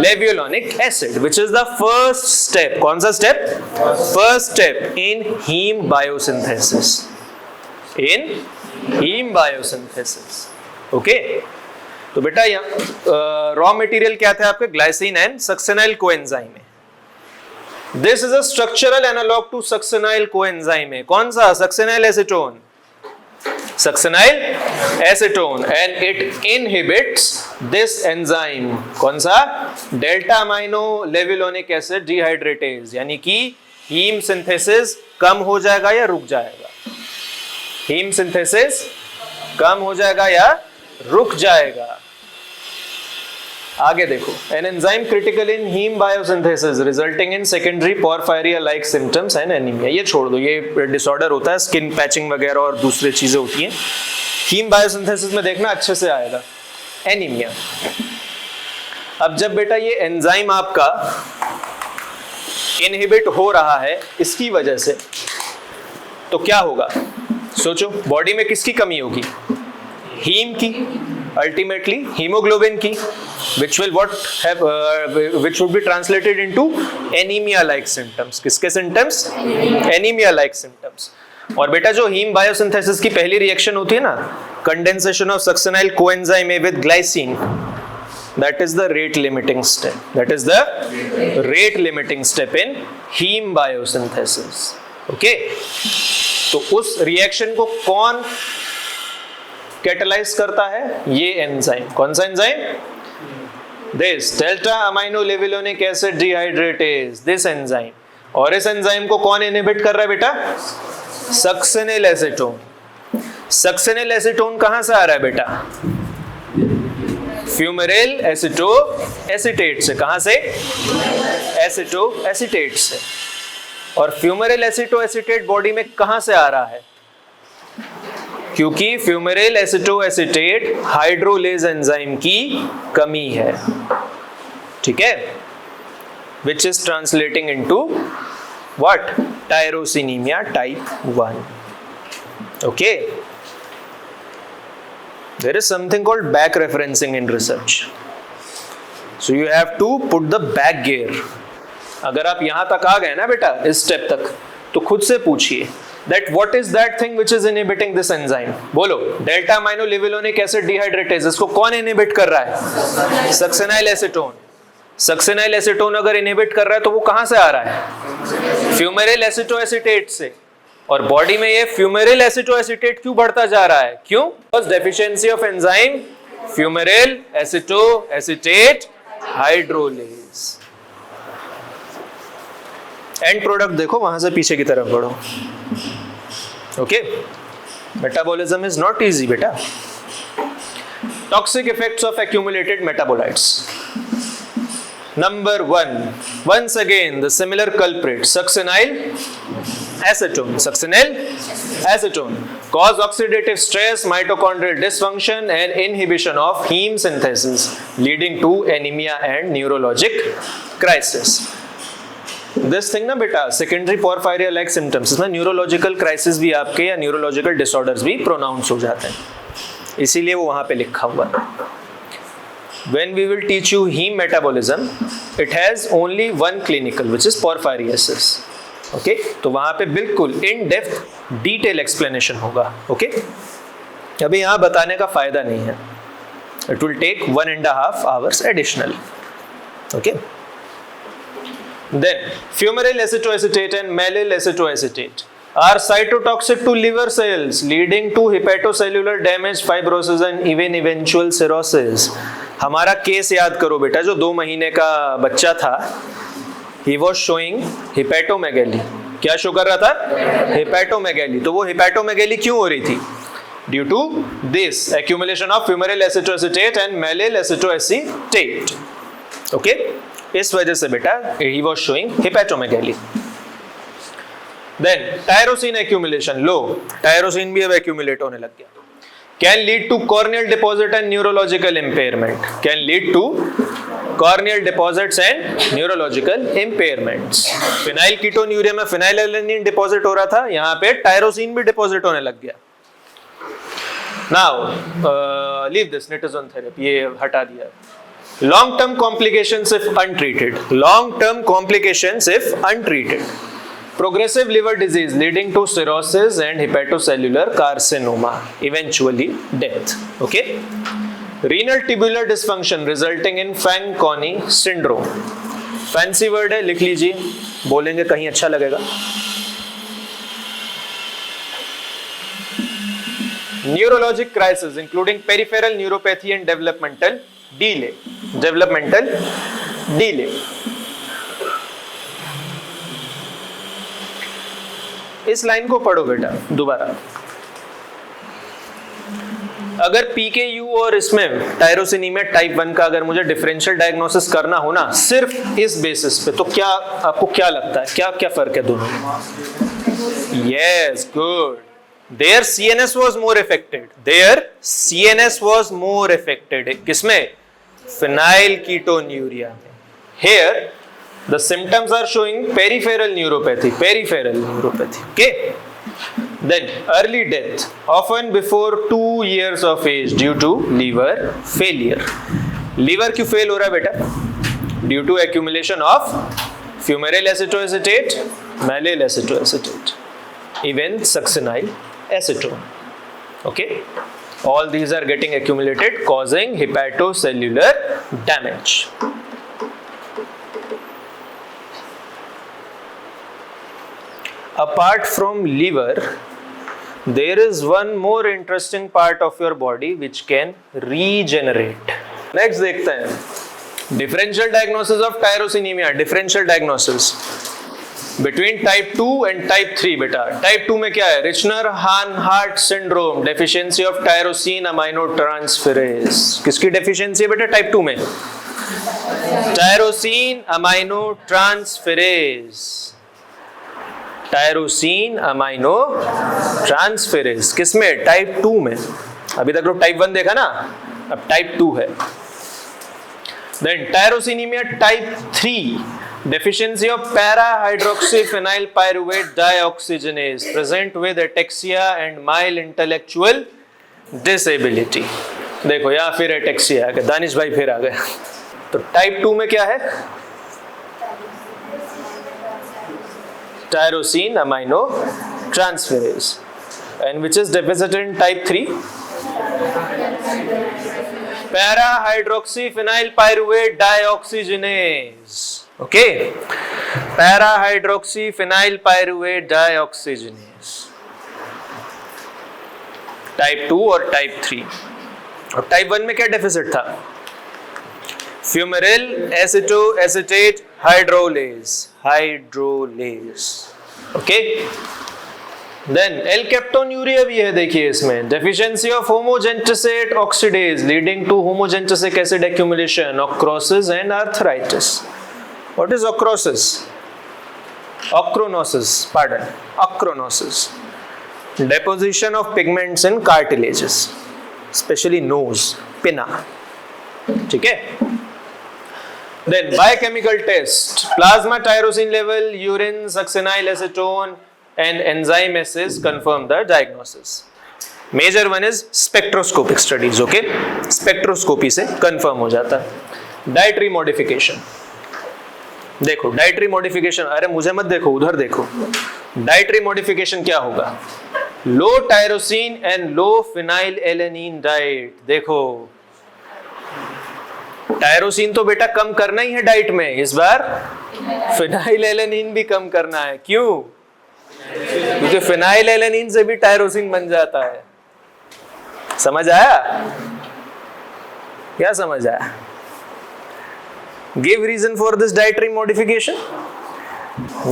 levulonic acid, which is the first step. कौन सा step? First step in heme biosynthesis. In heme biosynthesis. Okay? तो बेटा यहाँ raw material क्या थे आपके? Glycine and succinyl coenzyme है। This is a structural analog to succinyl coenzyme है। कौन सा? Succinyl acetone. Succinyl acetone, and it inhibits this enzyme। कौन सा? डेल्टा अमाइनो लेवुलोनिक एसिड डिहाइड्रेटेज, यानी कि हीम सिंथेसिस कम हो जाएगा या रुक जाएगा? हीम सिंथेसिस कम हो जाएगा या रुक जाएगा? आगे देखो, an enzyme critical in heme biosynthesis resulting in secondary porphyria like symptoms and anaemia. ये छोड़ दो, ये डिसऑर्डर होता है, स्किन पैचिंग वगैरह और दूसरी चीजें होती हैं। हीम बायोसिंथेसिस में देखना अच्छे से आएगा। एनीमिया, अब जब बेटा ये एंजाइम आपका इनहिबिट हो रहा है इसकी वजह से, तो क्या होगा? सोचो, बॉडी में किसकी कमी होगी? हीम की, अल्टीमेटली हीमोग्लोबिन की, which will which would be translated into anemia like symptoms। किसके symptoms? anemia like symptoms। और बेटा जो हीम बायोसिंथेसिस की पहली रिएक्शन होती है ना, condensation of succinyl coenzyme with glycine, that is the rate limiting step। that is the rate limiting step in heme biosynthesis। Okay, तो उस रिएक्शन को कौन कैटलाइज करता है? ये एंजाइम। कौन सा enzyme? This delta amino levulinic acid dehydratase, this enzyme. और इस एंजाइम को कौन इनहिबिट कर रहा है बेटा? Succinyl acetone. सक्सिनिल एसीटोन कहां से आ रहा है बेटा? फ्यूमेरिल एसिटो एसीटेट से। कहां से? एसिटो एसीटेट से। और फ्यूमेरिल एसिटो एसीटेट बॉडी में कहां से आ रहा है? क्योंकि fumaryl acetoacetate hydrolase enzyme की कमी है। ठीक है, which is translating into what? Tyrosinaemia type 1। Okay, there is something called back referencing in research, so you have to put the back gear. अगर आप यहां तक आ गए ना बेटा, इस स्टेप तक, तो खुद से पूछिए that what is that thing which is inhibiting this enzyme? बोलो, डेल्टा अमाइनो लेवुलोनिक एसिड डिहाइड्रेटेज, इसको कौन इनहिबिट कर रहा है? Succinyl acetone. सक्सिनाइल एसीटोन अगर इनहिबिट कर रहा है तो वो कहां से आ रहा है? फ्यूमेरिल एसिटो एसीटेट से। और बॉडी में ये फ्यूमेरिल एसिटोएसिटेट क्यों बढ़ता जा रहा है? क्यों? Because deficiency of enzyme fumaryl acetoacetate hydrolase. End product देखो वहां से पीछे की तरफ बढ़ो। Okay, metabolism is not easy बेटा। Toxic effects of accumulated metabolites. Number 1, once again the similar culprit, succinyl acetone cause oxidative stress, mitochondrial dysfunction and inhibition of heme synthesis, leading to anemia and neurologic crisis. This thing ना बेटा secondary porphyria like symptoms, इसमें neurological crisis भी आपके या neurological disorders भी pronounce हो जाते हैं, इसीलिए वो वहां पे लिखा हुआ है। When we will teach you heme metabolism, it has only one clinical, which is porphyriasis. Okay? तो वहाँ पे बिल्कुल in depth detail explanation होगा. Okay? अभी यहाँ बताने का फायदा नहीं है. It will take 1.5 hours additional. Okay? Then fumarate acetoacetate and mallyl acetoacetate are cytotoxic to liver cells, leading to hepatocellular damage, fibrosis and even eventual cirrhosis. हमारा case याद करो बेटा, जो 2 महीने का बच्चा था, he was showing hepatomegaly. क्या शो कर रहा था? Hepatomegaly. तो वो hepatomegaly क्यों हो रही थी? Due to this accumulation of fumarate acetoacetate and mallyl acetoacetate. Okay? इस वजह से बेटा he was showing hepatomegaly. Then tyrosine accumulation low. Tyrosine भी अब accumulate होने लग गया. Can lead to corneal deposit and neurological impairment. Can lead to corneal deposits and neurological impairments. phenylketonuria में phenylalanine deposit हो रहा था, यहाँ पे tyrosine भी deposit होने लग गया. Now leave this nitazone therapy, ये हटा दिया. Long term complications if untreated. Long term complications if untreated. Progressive liver disease leading to cirrhosis and hepatocellular carcinoma, eventually death. Okay? Renal tubular dysfunction resulting in Fanconi syndrome. Fancy word है, लिख लीजिए, बोलेंगे कहीं अच्छा लगेगा. Neurologic crisis including peripheral neuropathy and developmental delay. Developmental delay. इस line को पढ़ो बेटा दोबारा. अगर PKU और इसमें टायरोसिनीमिया टाइप 1 का अगर मुझे डिफरेंशियल डायग्नोसिस करना हो ना सिर्फ इस बेसिस पे, तो क्या आपको क्या लगता है, क्या क्या फर्क है दोनों में? Yes, good. There CNS was more affected. There CNS was more affected. किसमें? फेनाइलकीटोन्यूरिया में. Here the symptoms are showing peripheral neuropathy. Okay? Then early death, often before 2 years of age due to liver failure. Liver क्यों fail हो रहा है बेटा? Due to accumulation of fumarate acetoacetate, mallyl acetoacetate, even succinyl acetone. Okay? All these are getting accumulated, causing hepatocellular damage. Apart from liver, there is one more interesting part of your body which can regenerate. Next देखते हैं. Differential diagnosis of tyrosinemia. Differential diagnosis between type 2 and type 3 बेटा. Type 2 में क्या है? Richter-Hanhart syndrome, deficiency of tyrosine aminotransferase. किसकी deficiency है बेटा type 2 में? Tyrosine aminotransferase. Tyrosine amino transferase किसमें? टाइप 2 में. अभी तक लोग टाइप 1 देखा ना, अब टाइप 2 है. Then tyrosinaemia type 3, deficiency of para-hydroxyphenyl pyruvate dioxygenase present with ataxia and mild intellectual disability. देखो यहाँ फिर ataxia आ गया, दानिश भाई फिर आ गए. तो टाइप 2 में क्या है? Tyrosine aminotransferase. And which is deficient in type 3? Para-hydroxyphenyl pyruvate dioxygenase. Okay? Para-hydroxyphenyl pyruvate dioxygenase. Type 2 और टाइप 3। और टाइप 1 में क्या डेफिसिट था? Fumaryl acetoacetate hydrolase. Okay, then alkaptonuria भी है, देखिए इसमें deficiency of homogentisate oxidase leading to homogentisic acid accumulation, ochronosis and arthritis. What is ochronosis? Ochronosis. Deposition of pigments in cartilages, especially nose, pinna. ठीक है? Then biochemical test: plasma tyrosine level, urine succinyl acetone and enzyme assays confirm the diagnosis. Major one is spectroscopic studies. Okay, spectroscopy से confirm हो जाता है। Dietary modification, देखो dietary modification, अरे मुझे मत देखो, उधर देखो। डाइटरी मॉडिफिकेशन क्या होगा? Low tyrosine and low phenylalanine diet. देखो टायरोसिन तो बेटा कम करना ही है डाइट में, इस बार फिनाइल एलेनिन भी कम करना है। क्यों? क्योंकि फिनाइल एलेनिन से भी टायरोसिन बन जाता है। समझ आया? क्या समझ आया? Give reason for this dietary modification?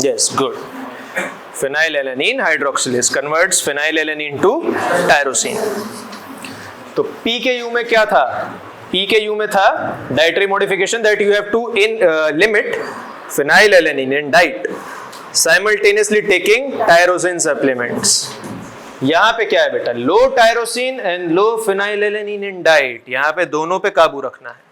Yes, good. Phenylalanine hydroxylase converts phenylalanine to tyrosine. तो PKU में क्या था? PKU में था dietary modification that you have to limit phenylalanine in diet, simultaneously taking tyrosine supplements. यहाँ पे क्या है बेटा? Low tyrosine and low phenylalanine in diet. यहाँ पे दोनों पे काबू रखना है।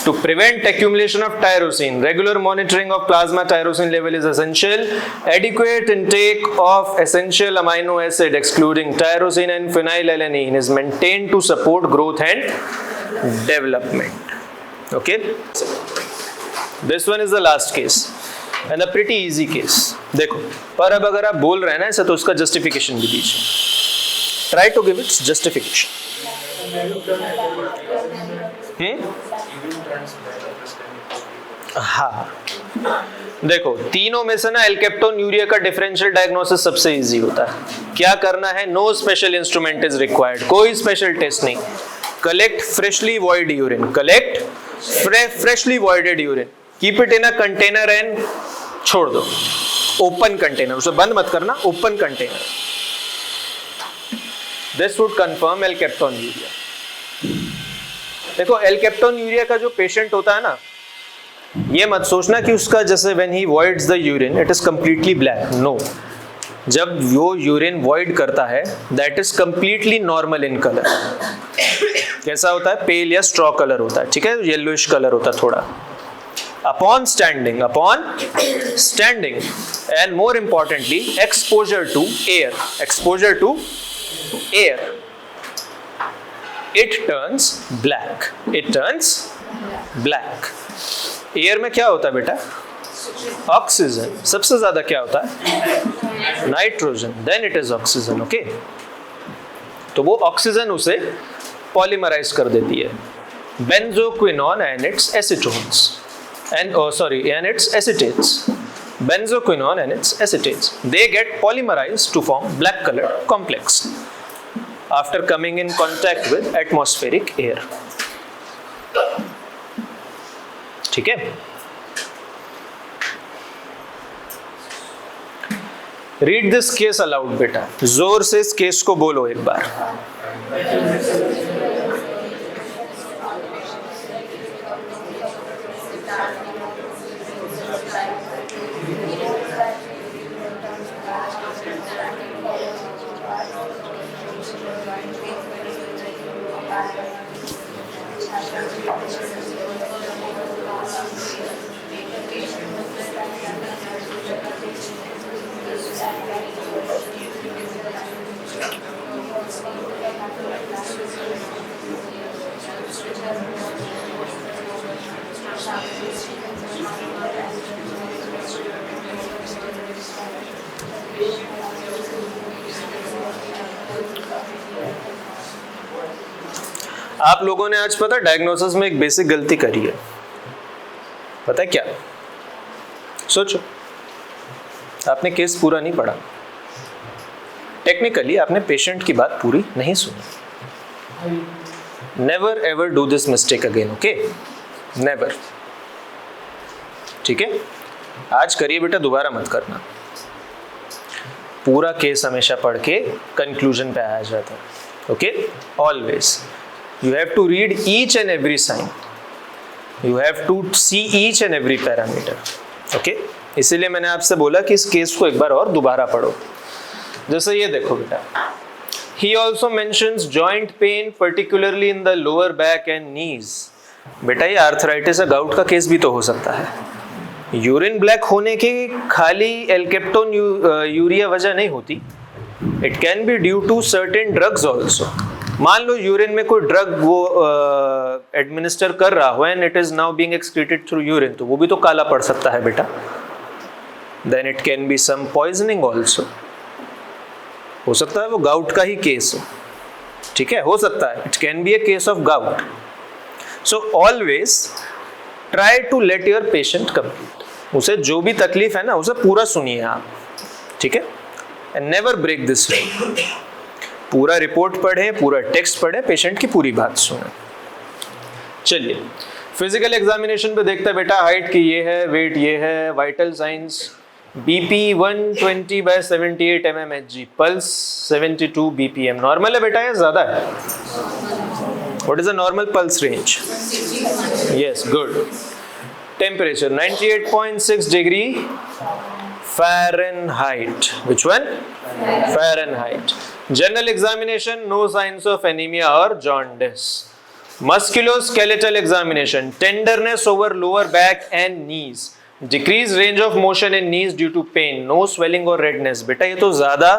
To prevent accumulation of tyrosine, regular monitoring of plasma tyrosine level is essential. Adequate intake of essential amino acid excluding tyrosine and phenylalanine is maintained to support growth and development. Okay? This one is the last case and a pretty easy case. देखो, पर अब अगर आप बोल रहे हैं ना ऐसा तो उसका justification भी दीजिए. Try to give its justification. हाँ, देखो तीनों में से ना एल्केप्टोन्यूरिया का डिफरेंशियल डायग्नोसिस सबसे इजी होता है। क्या करना है? No special instrument is required, कोई स्पेशल टेस्ट नहीं। Collect freshly void urine, collect freshly voided urine, keep it in a container and छोड़ दो, ओपन कंटेनर, उसे बंद मत करना, open container. This would confirm alkaptonuria. देखो एल्केप्टोन्यूरिया का जो पेशेंट होता है ना, ये मत सोचना कि उसका जैसे when he voids the urine it is completely black. No, जब वो यूरिन वॉइड करता है that is completely normal in colour. कैसा होता है? पेल या स्ट्रॉ कलर होता है, ठीक है, येलोइश कलर होता है थोड़ा। Upon standing and more importantly exposure to air, it turns black. Air में क्या होता है बेटा? ऑक्सीजन। सबसे ज्यादा क्या होता है? Nitrogen, then it is oxygen. Okay, तो वो ऑक्सीजन उसे पॉलीमराइज कर देती है। Benzoquinone and it's acetones and its acetates. Benzoquinone and its acetates, they get polymerized to form black colored complex after coming in contact with atmospheric air. ठीक है? Read this case allowed बेटा, जोर से इस case को बोलो एक बार। आप लोगों ने आज पता डायग्नोसिस में एक बेसिक गलती करी है, पता है क्या? सोचो, आपने केस पूरा नहीं पढ़ा। टेक्निकली आपने पेशेंट की बात पूरी नहीं सुनी. Never ever do this mistake again. Okay, never. ठीक है, आज करिए बेटा, दोबारा मत करना. पूरा केस हमेशा पढ़ के कंक्लूजन पे आया जाता है. Okay, always you have to read each and every sign, you have to see each and every parameter. Okay, इसीलिए मैंने आपसे बोला कि इस केस को एक बार और दोबारा पढ़ो. जैसे ये देखो बेटा, he also mentions joint pain particularly in the lower back and knees. बेटा ये आर्थराइटिस या गाउट का केस भी तो हो सकता है. यूरिन ब्लैक होने की खाली एल्केप्टोन यूरिया वजह नहीं होती. It can be due to certain drugs also. मान लो यूरिन में कोई ड्रग वो एडमिनिस्टर कर रहा हो and it is now being excreted through urine, तो वो भी तो काला पड़ सकता है बेटा. Then it can be some poisoning also. हो सकता है वो गाउट का ही केस हो. ठीक है, हो सकता है. It can be a case of gout. So always try to let your patient complete. उसे जो भी तकलीफ है ना, उसे पूरा सुनिए आप. ठीक है, and never break this rule. पूरा रिपोर्ट पढ़े, पूरा टेक्स्ट पढ़े, पेशेंट की पूरी बात सुने. चलिए, फिजिकल एग्जामिनेशन पे देखता है बेटा. हाइट की ये है, वेट ये है, vital science BP 120/78 mmHg, pulse 72 BPM. Normal है बेटा या ज्यादा है? What is the normal pulse range? Yes, good. Temperature 98.6 degree Fahrenheit. Which one? Fahrenheit. General examination, no signs of anemia or jaundice. Musculoskeletal examination, tenderness over lower back and knees. Decreased range of motion in knees due to pain. No swelling or redness. बेटा ये तो ज्यादा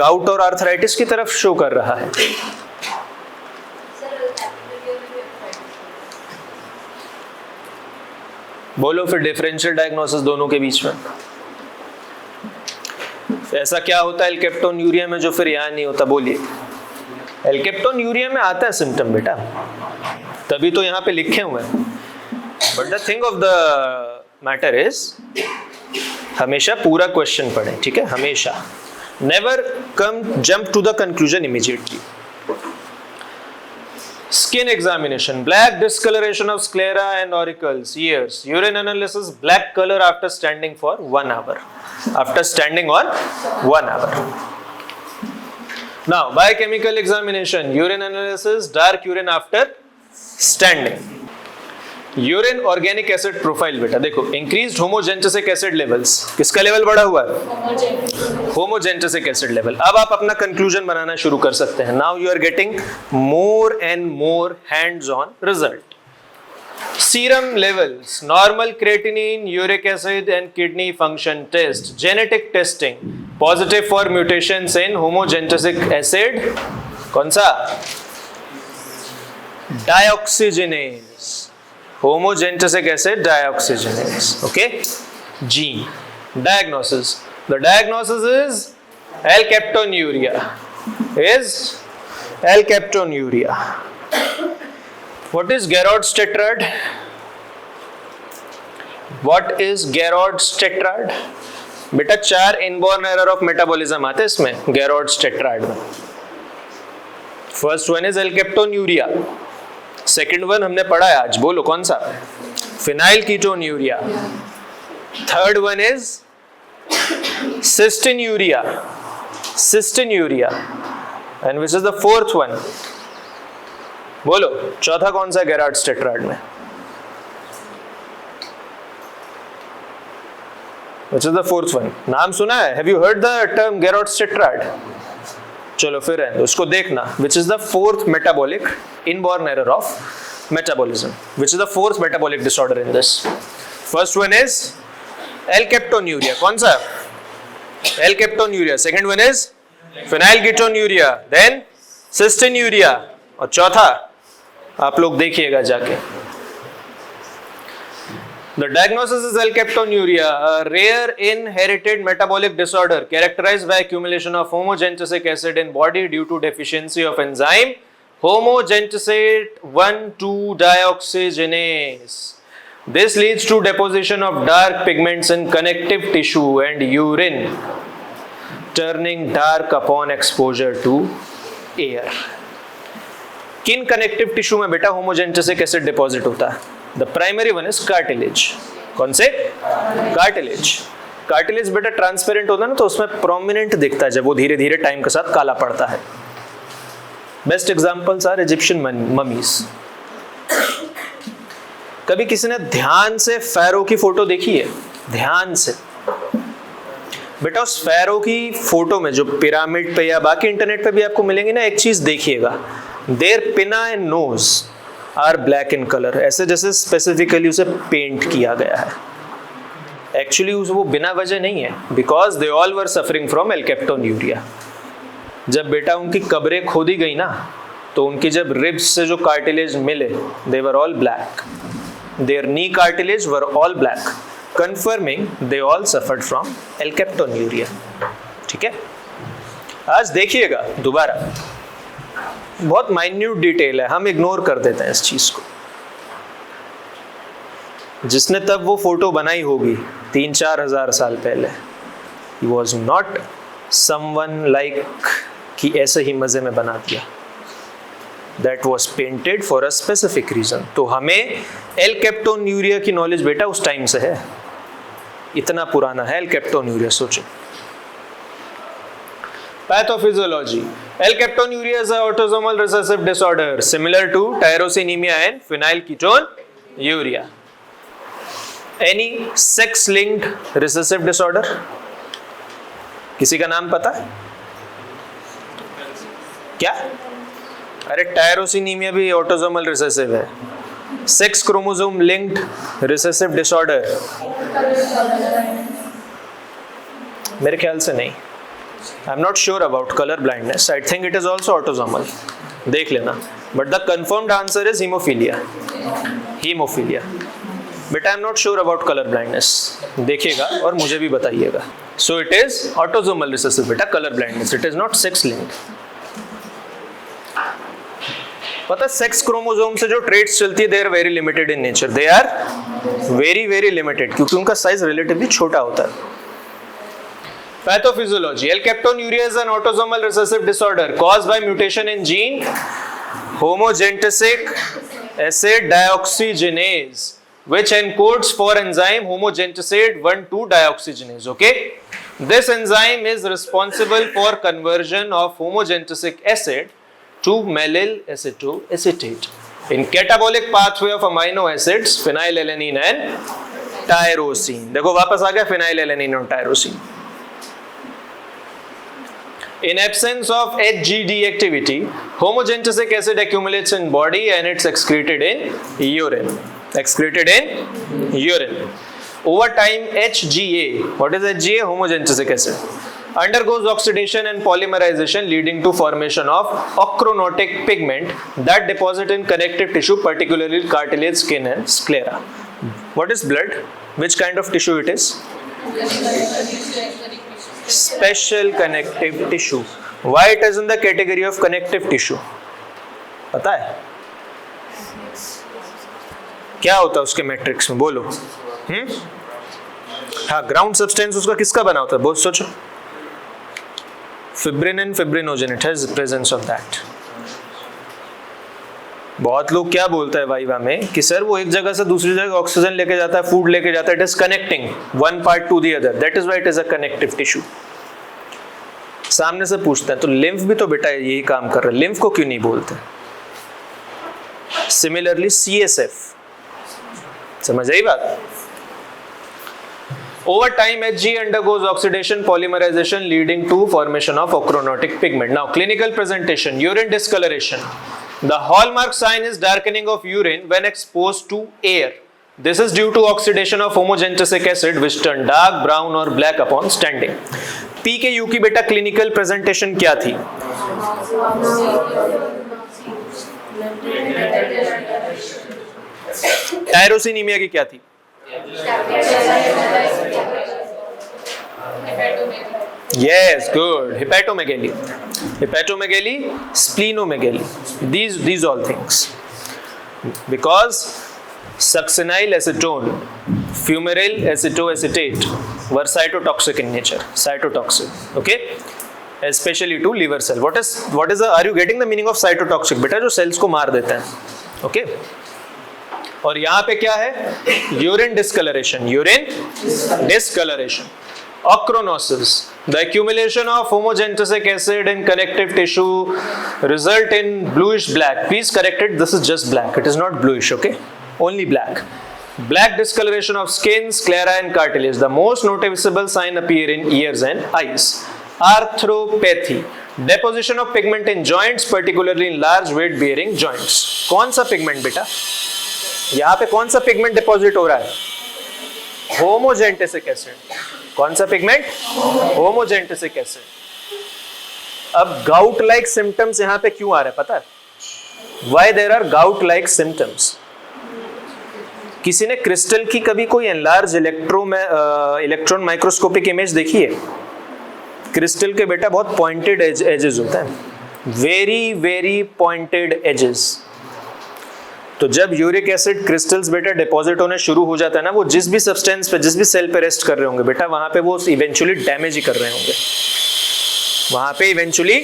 gout और arthritis की तरफ show कर रहा है. बोलो फिर डिफरेंशियल डायग्नोसिस दोनों के बीच में. ऐसा क्या होता है एल्केप्टोन यूरिया में जो फिर यहाँ नहीं होता? बोलिए. एल्केप्टोन यूरिया में आता है सिम्टम बेटा, तभी तो यहाँ पे लिखे हुए हैं. But the thing of the matter is हमेशा पूरा क्वेश्चन पढ़ें. ठीक है, हमेशा. Never come jump to the conclusion immediately. Skin examination, black discoloration of sclera and auricles, ears. Urine analysis, black color after standing for 1 hour. After standing on 1 hour. Now, biochemical examination, urine analysis, dark urine after standing. Urine organic acid profile बेटा देखो, increased homogentisic acid levels. किसका level बढ़ा हुआ है? Homogentisic acid level. अब आप अपना conclusion बनाना शुरू कर सकते हैं. Now you are getting more and more hands on result. Serum levels, normal creatinine, uric acid and kidney function test, genetic testing, positive for mutations in homogentisic acid. कौन सा? डाइऑक्सीजनेज. Homogenetic acid dioxygenase. Okay, gene. Diagnosis. The diagnosis is alkaptonuria. What is Gerard's tetrad? बेटा 4 inborn error of metabolism आते हैं इसमें Gerard's tetrad में. First one is alkaptonuria. Second one हमने पढ़ा है आज, बोलो कौन सा? Phenylketonuria. Third one is cystinuria. And which is the fourth one? बोलो चौथा कौन सा Gerard's tetrad में? Which is the fourth one? नाम सुना है? Have you heard the term Gerard's tetrad? चलो फिर है उसको देखना. Which is the fourth metabolic inborn error of metabolism? Which is the fourth metabolic disorder in this? First one is alkaptonuria. कौन सा? Alkaptonuria. Second one is phenylketonuria. Then cystinuria. और चौथा आप लोग देखिएगा जाके. The diagnosis is alkaptonuria, a rare inherited metabolic disorder characterized by accumulation of homogenetic acid in body due to deficiency of enzyme homogenetic 1,2-dioxygenase. This leads to deposition of dark pigments in connective tissue and urine. Turning dark upon exposure to air. किन connective tissue में बेटा homogentisic acid deposit होता है? The primary one is cartilage. कौन से? Cartilage. Cartilage बेटा transparent होता है ना, तो उसमें प्रोमिनेंट दिखता है जब वो धीरे धीरे टाइम के साथ काला पड़ता है। Best examples are Egyptian mummies. कभी किसी ने ध्यान से फैरो की फोटो देखी है? ध्यान से बेटा उस फैरो की फोटो में जो पिरामिड पे या बाकी इंटरनेट पे भी आपको मिलेंगे ना, एक चीज देखिएगा, there pinna and nose are black in colour, ऐसे जैसे स्पेसिफिकली उसे पेंट किया गया है। एक्चुअली वो बिना वजह नहीं है, because they all were suffering from alkaptonuria. जब बेटा उनकी कब्रें खोदी गई ना, तो उनकी जब रिब्स से जो कार्टिलेज मिले, they were all black, their knee cartilage were all black, confirming they all suffered from alkaptonuria। ठीक है, आज देखिएगा दोबारा, बहुत माइन्यूट डिटेल है, हम इग्नोर कर देते हैं इस चीज को। जिसने तब वो फोटो बनाई होगी 3-4 हजार साल पहले, he was not someone like कि ऐसे ही मजे में बना दिया। That was painted for a specific reason। तो हमें एल्केप्टोन्यूरिया की नॉलेज बेटा उस टाइम से है, इतना पुराना है एल्केप्टोन्यूरिया, सोचो। Pathophysiology. एल्केप्टोन्यूरिया is an autosomal recessive disorder similar to tyrosinemia and phenylketonuria। Any sex-linked recessive disorder? किसी का नाम पता है क्या? अरे टायरोसिनीमिया भी ऑटोसोमल रिसेसिव है। Sex chromosome linked recessive disorder मेरे ख्याल से नहीं। I am not sure about colour blindness, I think it is also autosomal, देख लेना। But the confirmed answer is haemophilia. Haemophilia but I am not sure about colour blindness, देखिएगा और मुझे भी बताइएगा। So it is autosomal recessive बेटा, colour blindness, it is not sex linked. पता sex chromosome से जो ट्रेट्स चलती है, they are very limited in nature, they are very very limited, क्योंकि उनका साइज रिलेटिवली छोटा होता है। Pathophysiology. Alkaptonuria is an autosomal recessive disorder caused by mutation in gene homogentisic acid dioxygenase which encodes for enzyme homogentisate 1,2-dioxygenase। Okay, this enzyme is responsible for conversion of homogentisic acid to mallyl acetoacetate in catabolic pathway of amino acids phenylalanine and tyrosine। देखो वापस आ गया phenylalanine और tyrosine। In absence of HGD activity, homogentisic acid accumulates in body and it's excreted in urine। Excreted in urine. Over time, HGA, what is HGA? Homogentisic acid, undergoes oxidation and polymerization, leading to formation of ochronotic pigment that deposit in connective tissue, particularly cartilage, skin and sclera। What is blood? Which kind of tissue it is? Special connective tissue। Why it is in the category of connective tissue? पता है क्या होता है उसके matrix में? बोलो। हाँ, ground substance उसका किसका बना होता है? बहुत सोचो। Fibrin and fibrinogen, it has presence of that. बहुत लोग क्या बोलते हैं वाइवा में कि सर वो एक जगह से दूसरी जगह ऑक्सीजन लेके जाता है, फूड लेके जाता है, it is connecting one part two the other, that is why it is a connective tissue. सामने से पूछते हैं तो लिम्फ भी तो बेटा यही काम कर रहा है, लिम्फ को क्यों नहीं बोलते? सिमिलरली CSF, समझ आई बात? Over time, Hg undergoes oxidation, polymerization, leading to formation of ochronotic pigment। Now, clinical presentation: urine discoloration. The hallmark sign is darkening of urine when exposed to air. This is due to oxidation of homogentisic acid, which turn dark brown or black upon standing। P के U की बेटा clinical presentation क्या थी? टायरोसिनीमिया की क्या थी? Yes, good. Hepatomegaly, hepatomegaly, splenomegaly. These all things, because succinyl acetone fumarate, acetoacetate were cytotoxic in nature, cytotoxic, okay, especially to liver cell. What is the, are you getting the meaning of cytotoxic? बेटा जो cells को मार देते हैं, okay. और यहाँ पे क्या है? Urine discoloration, ochronosis, the accumulation of homogenesic acid in connective tissue result in bluish black. Please correct it, this is just black, it is not bluish, okay, only black. Black discoloration of skin, sclera and cartilage. The most noticeable sign appear in ears and eyes. Arthropathy, deposition of pigment in joints, particularly in large weight bearing joints. कौन सा pigment बेटा? यहाँ पे कौन सा pigment deposit हो रहा है? होमोजेंटेसिक एसिड. कौन सा पिगमेंट? होमोजेंटेसिक एसिड. अब गाउट लाइक सिम्टम्स यहाँ पे क्यों आ रहे हैं पता है? Why there are gout like symptoms? किसी ने क्रिस्टल की कभी कोई एनलार्ज इलेक्ट्रॉन माइक्रोस्कोपिक इमेज देखी है? क्रिस्टल के बेटा बहुत पॉइंटेड एजेस होते हैं, वेरी वेरी पॉइंटेड एजेस. तो जब यूरिक एसिड क्रिस्टल्स बेटा डिपॉजिट होने शुरू हो जाता है ना, वो जिस भी सब्सटेंस पे, जिस भी सेल पे रेस्ट कर रहे होंगे बेटा, वहां पे वो इवेंचुअली डैमेज ही कर रहे होंगे, वहां पे इवेंचुअली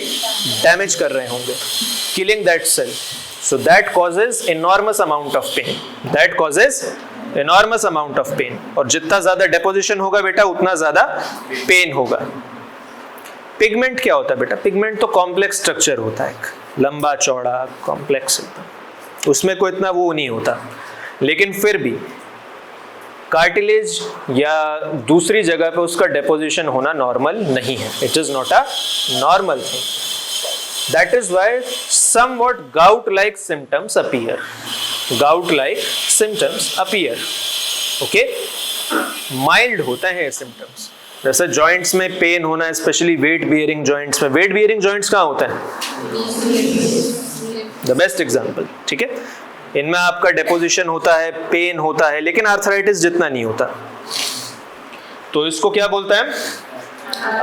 डैमेज कर रहे होंगे, killing that cell. So that causes enormous amount of pain. That causes enormous amount of pain. और जितना ज्यादा डेपोजिशन होगा बेटा उतना ज्यादा पेन होगा. पिगमेंट क्या होता है बेटा? पिगमेंट तो कॉम्प्लेक्स स्ट्रक्चर होता है, लंबा चौड़ा कॉम्प्लेक्स, उसमें कोई इतना वो नहीं होता. लेकिन फिर भी कार्टिलेज या दूसरी जगह पे उसका डेपोजिशन होना नॉर्मल नहीं है. It is not a normal thing. That is why somewhat gout-like symptoms appear. Gout-like symptoms appear. Okay? Mild होता है symptoms. जैसे joints में pain होना, especially weight-bearing joints में. Weight-bearing joints कहाँ होता है? The best example. ठीक है? इनमें आपका deposition होता है, pain होता है, लेकिन arthritis जितना नहीं होता. तो इसको क्या बोलते हैं?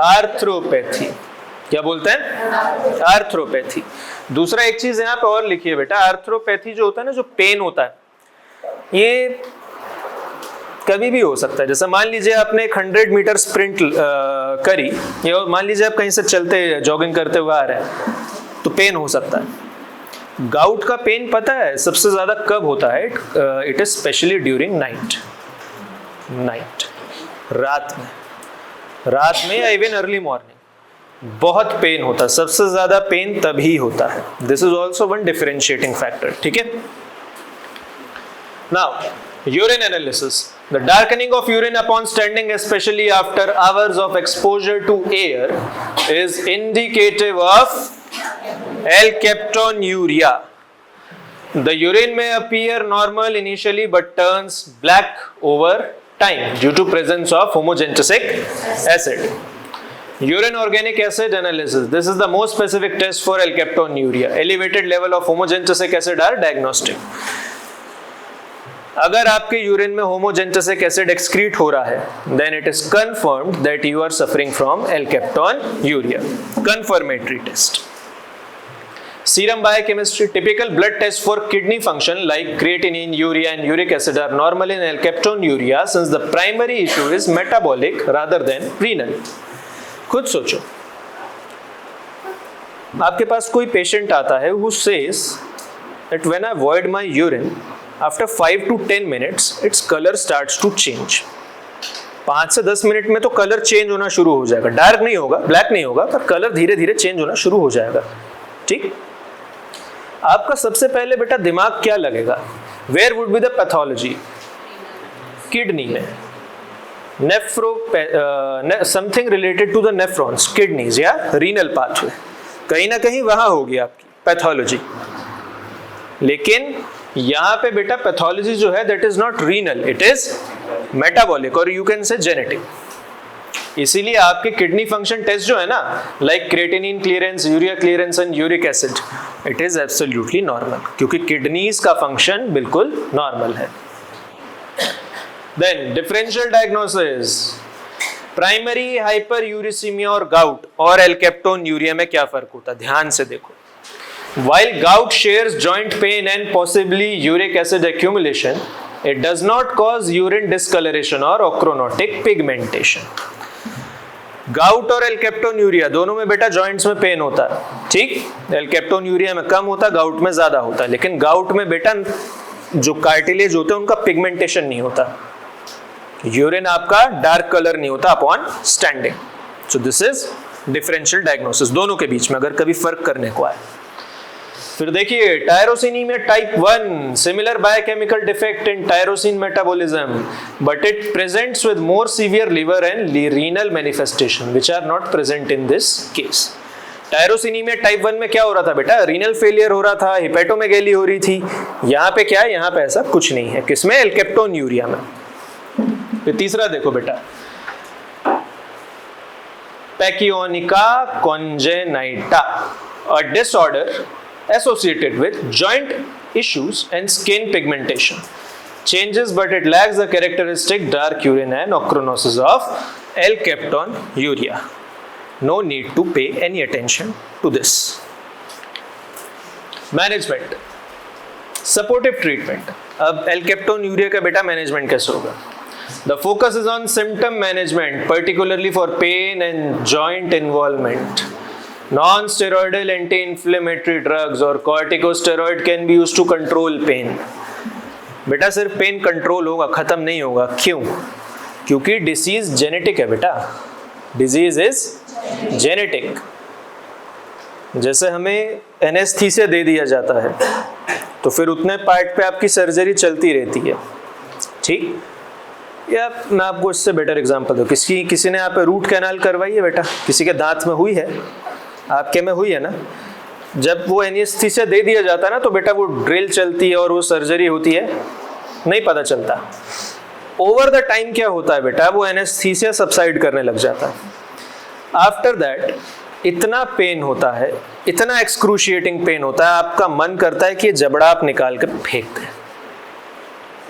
आर्थ्रोपैथी. क्या बोलते हैं? आर्थ्रोपैथी. दूसरा एक चीज यहाँ पे और लिखिए बेटा, आर्थ्रोपैथी जो होता है ना, जो पेन होता है, ये कभी भी हो सकता है. जैसे मान लीजिए आपने 100 मीटर स्प्रिंट करी, या मान लीजिए आप कहीं से चलते जॉगिंग करते हुए आ रहे हैं, तो पेन हो सकता है. गाउट का पेन पता है सबसे ज्यादा कब होता है? It is specially during night. रात में या इवन अर्ली मॉर्निंग बहुत पेन होता है. सबसे ज्यादा पेन तभी होता है. This is also one differentiating factor. ठीक है. Now urine analysis. The darkening of urine upon standing, especially after hours of exposure to air, is indicative of alkaptonuria. The urine may appear normal initially but turns black over time due to presence of homogenesic acid. Urine organic acid analysis. This is the most specific test for alkaptonuria. Elevated level of homogenesic acid are diagnostic. अगर आपके urine में homogenesic acid excrete हो रहा है, then it is confirmed that you are suffering from alkaptonuria. Confirmatory test. Serum biochemistry. Typical blood tests for kidney function like creatinine, urea and uric acid are normal in alkaptonuria since the primary issue is metabolic rather than renal. खुद सोचो, आपके पास कोई patient आता है who says that when I void my urine after 5 to 10 minutes its color starts to change. 5 से 10 minute में तो colour change होना शुरू हो जाएगा. डार्क नहीं होगा, ब्लैक नहीं होगा, पर कलर धीरे धीरे चेंज होना शुरू हो जाएगा. ठीक. आपका सबसे पहले बेटा दिमाग क्या लगेगा? Where would be the pathology? Kidney में. Something related to the nephrons, kidneys या रीनल पाथवे, कहीं ना कहीं वहां होगी आपकी पैथोलॉजी. लेकिन यहाँ पे बेटा पैथोलॉजी जो है that is not renal, it is metabolic और यू कैन से जेनेटिक. इसीलिए आपके किडनी फंक्शन टेस्ट जो है ना, like creatinine clearance, urea clearance and uric acid, it is absolutely normal, क्योंकि किडनीज का फंक्शन बिल्कुल नॉर्मल है. Then differential diagnosis. Primary hyperuricemia और gout और alkaptonuria में क्या फर्क होता है? ध्यान से देखो. While gout shares joint pain and possibly uric acid accumulation, It does not cause urine discoloration or ochronotic pigmentation. Gout और एल्केप्टोन्यूरिया दोनों में बेटा जॉइंट्स में पेन होता है, ठीक। एल्केप्टोन्यूरिया में कम होता है, गाउट में ज्यादा होता है, लेकिन गाउट में बेटा जो कार्टिलेज होते हैं उनका पिगमेंटेशन नहीं होता, यूरिन आपका डार्क कलर नहीं होता upon standing. So this is differential diagnosis दोनों के बीच में, अगर कभी फर्क करने को आए। फिर देखिए tyrosinemia type 1, similar biochemical defect in tyrosine metabolism, but it presents with more severe liver and renal manifestation which are not present in this case. Tyrosinemia type 1 में क्या हो रहा था बेटा, रीनल फेलियर हो रहा था, हिपेटोमेगैली हो रही थी। यहाँ पे क्या है, यहाँ पे ऐसा कुछ नहीं है, किसमें, एल्केप्टोन्यूरिया में। फिर तीसरा देखो बेटा, पैकियोनिका कॉन्जेनाइटा, a disorder associated with joint issues and skin pigmentation changes, but it lacks the characteristic dark urine and ochronosis of L-captonuria. No need to pay any attention to this. Management, supportive treatment. अब L-captonuria का बेटा management कैसे होगा? The focus is on symptom management, particularly for pain and joint involvement. Non-steroidal anti-inflammatory drugs or corticosteroid can be used to control pain. बेटा सिर्फ pain control होगा, खत्म नहीं होगा। क्यों? क्योंकि डिसीज जेनेटिक है बेटा, डिजीज इज जेनेटिक। जैसे हमें एनेस्थीसिया दे दिया जाता है तो फिर उतने पार्ट पे आपकी सर्जरी चलती रहती है, ठीक। या मैं आपको इससे बेटर एग्जांपल दूं, किसी ने यहाँ पे रूट कैनाल करवाई है बेटा, किसी के दांत में हुई है, आपके में हुई है ना। जब वो एनेस्थीसिया दे दिया जाता है ना तो बेटा वो ड्रिल चलती है और वो सर्जरी होती है, नहीं पता चलता। ओवर द टाइम क्या होता है बेटा, वो एनेस्थीसिया सबसाइड करने लग जाता है। आफ्टर दैट इतना पेन होता है, इतना एक्सक्रूशिएटिंग पेन होता है, आपका मन करता है कि जबड़ा आप निकाल कर फेंक दें।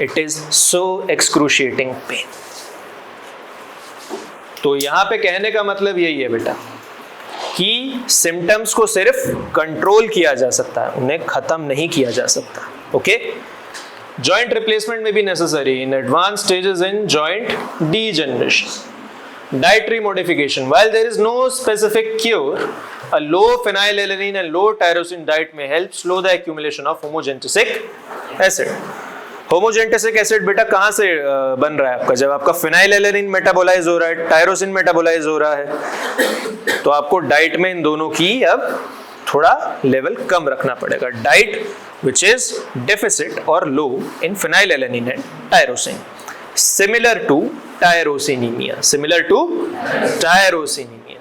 It is so excruciating pen. तो यहां पे कहने का मतलब यही है बेटा कि सिम्टम्स को सिर्फ कंट्रोल किया जा सकता है, उन्हें खत्म नहीं किया जा सकता। ओके, जॉइंट रिप्लेसमेंट में भी necessary in advance stages in joint degeneration. Dietary modification, while there is no specific cure, a low phenylalanine and low tyrosine diet may help slow the accumulation of homogentisic acid. Homogentisic acid बेटा कहाँ से बन रहा है आपका, जब आपका phenylalanine metabolise हो रहा है, टायरोसिन मेटाबोलाइज हो रहा है, तो आपको डाइट में इन दोनों की अब थोड़ा लेवल कम रखना पड़ेगा। डाइट विच इज डेफिसिट और low in phenylalanine and tyrosine, similar to tyrosinemia, similar to टायरोसिनीमिया।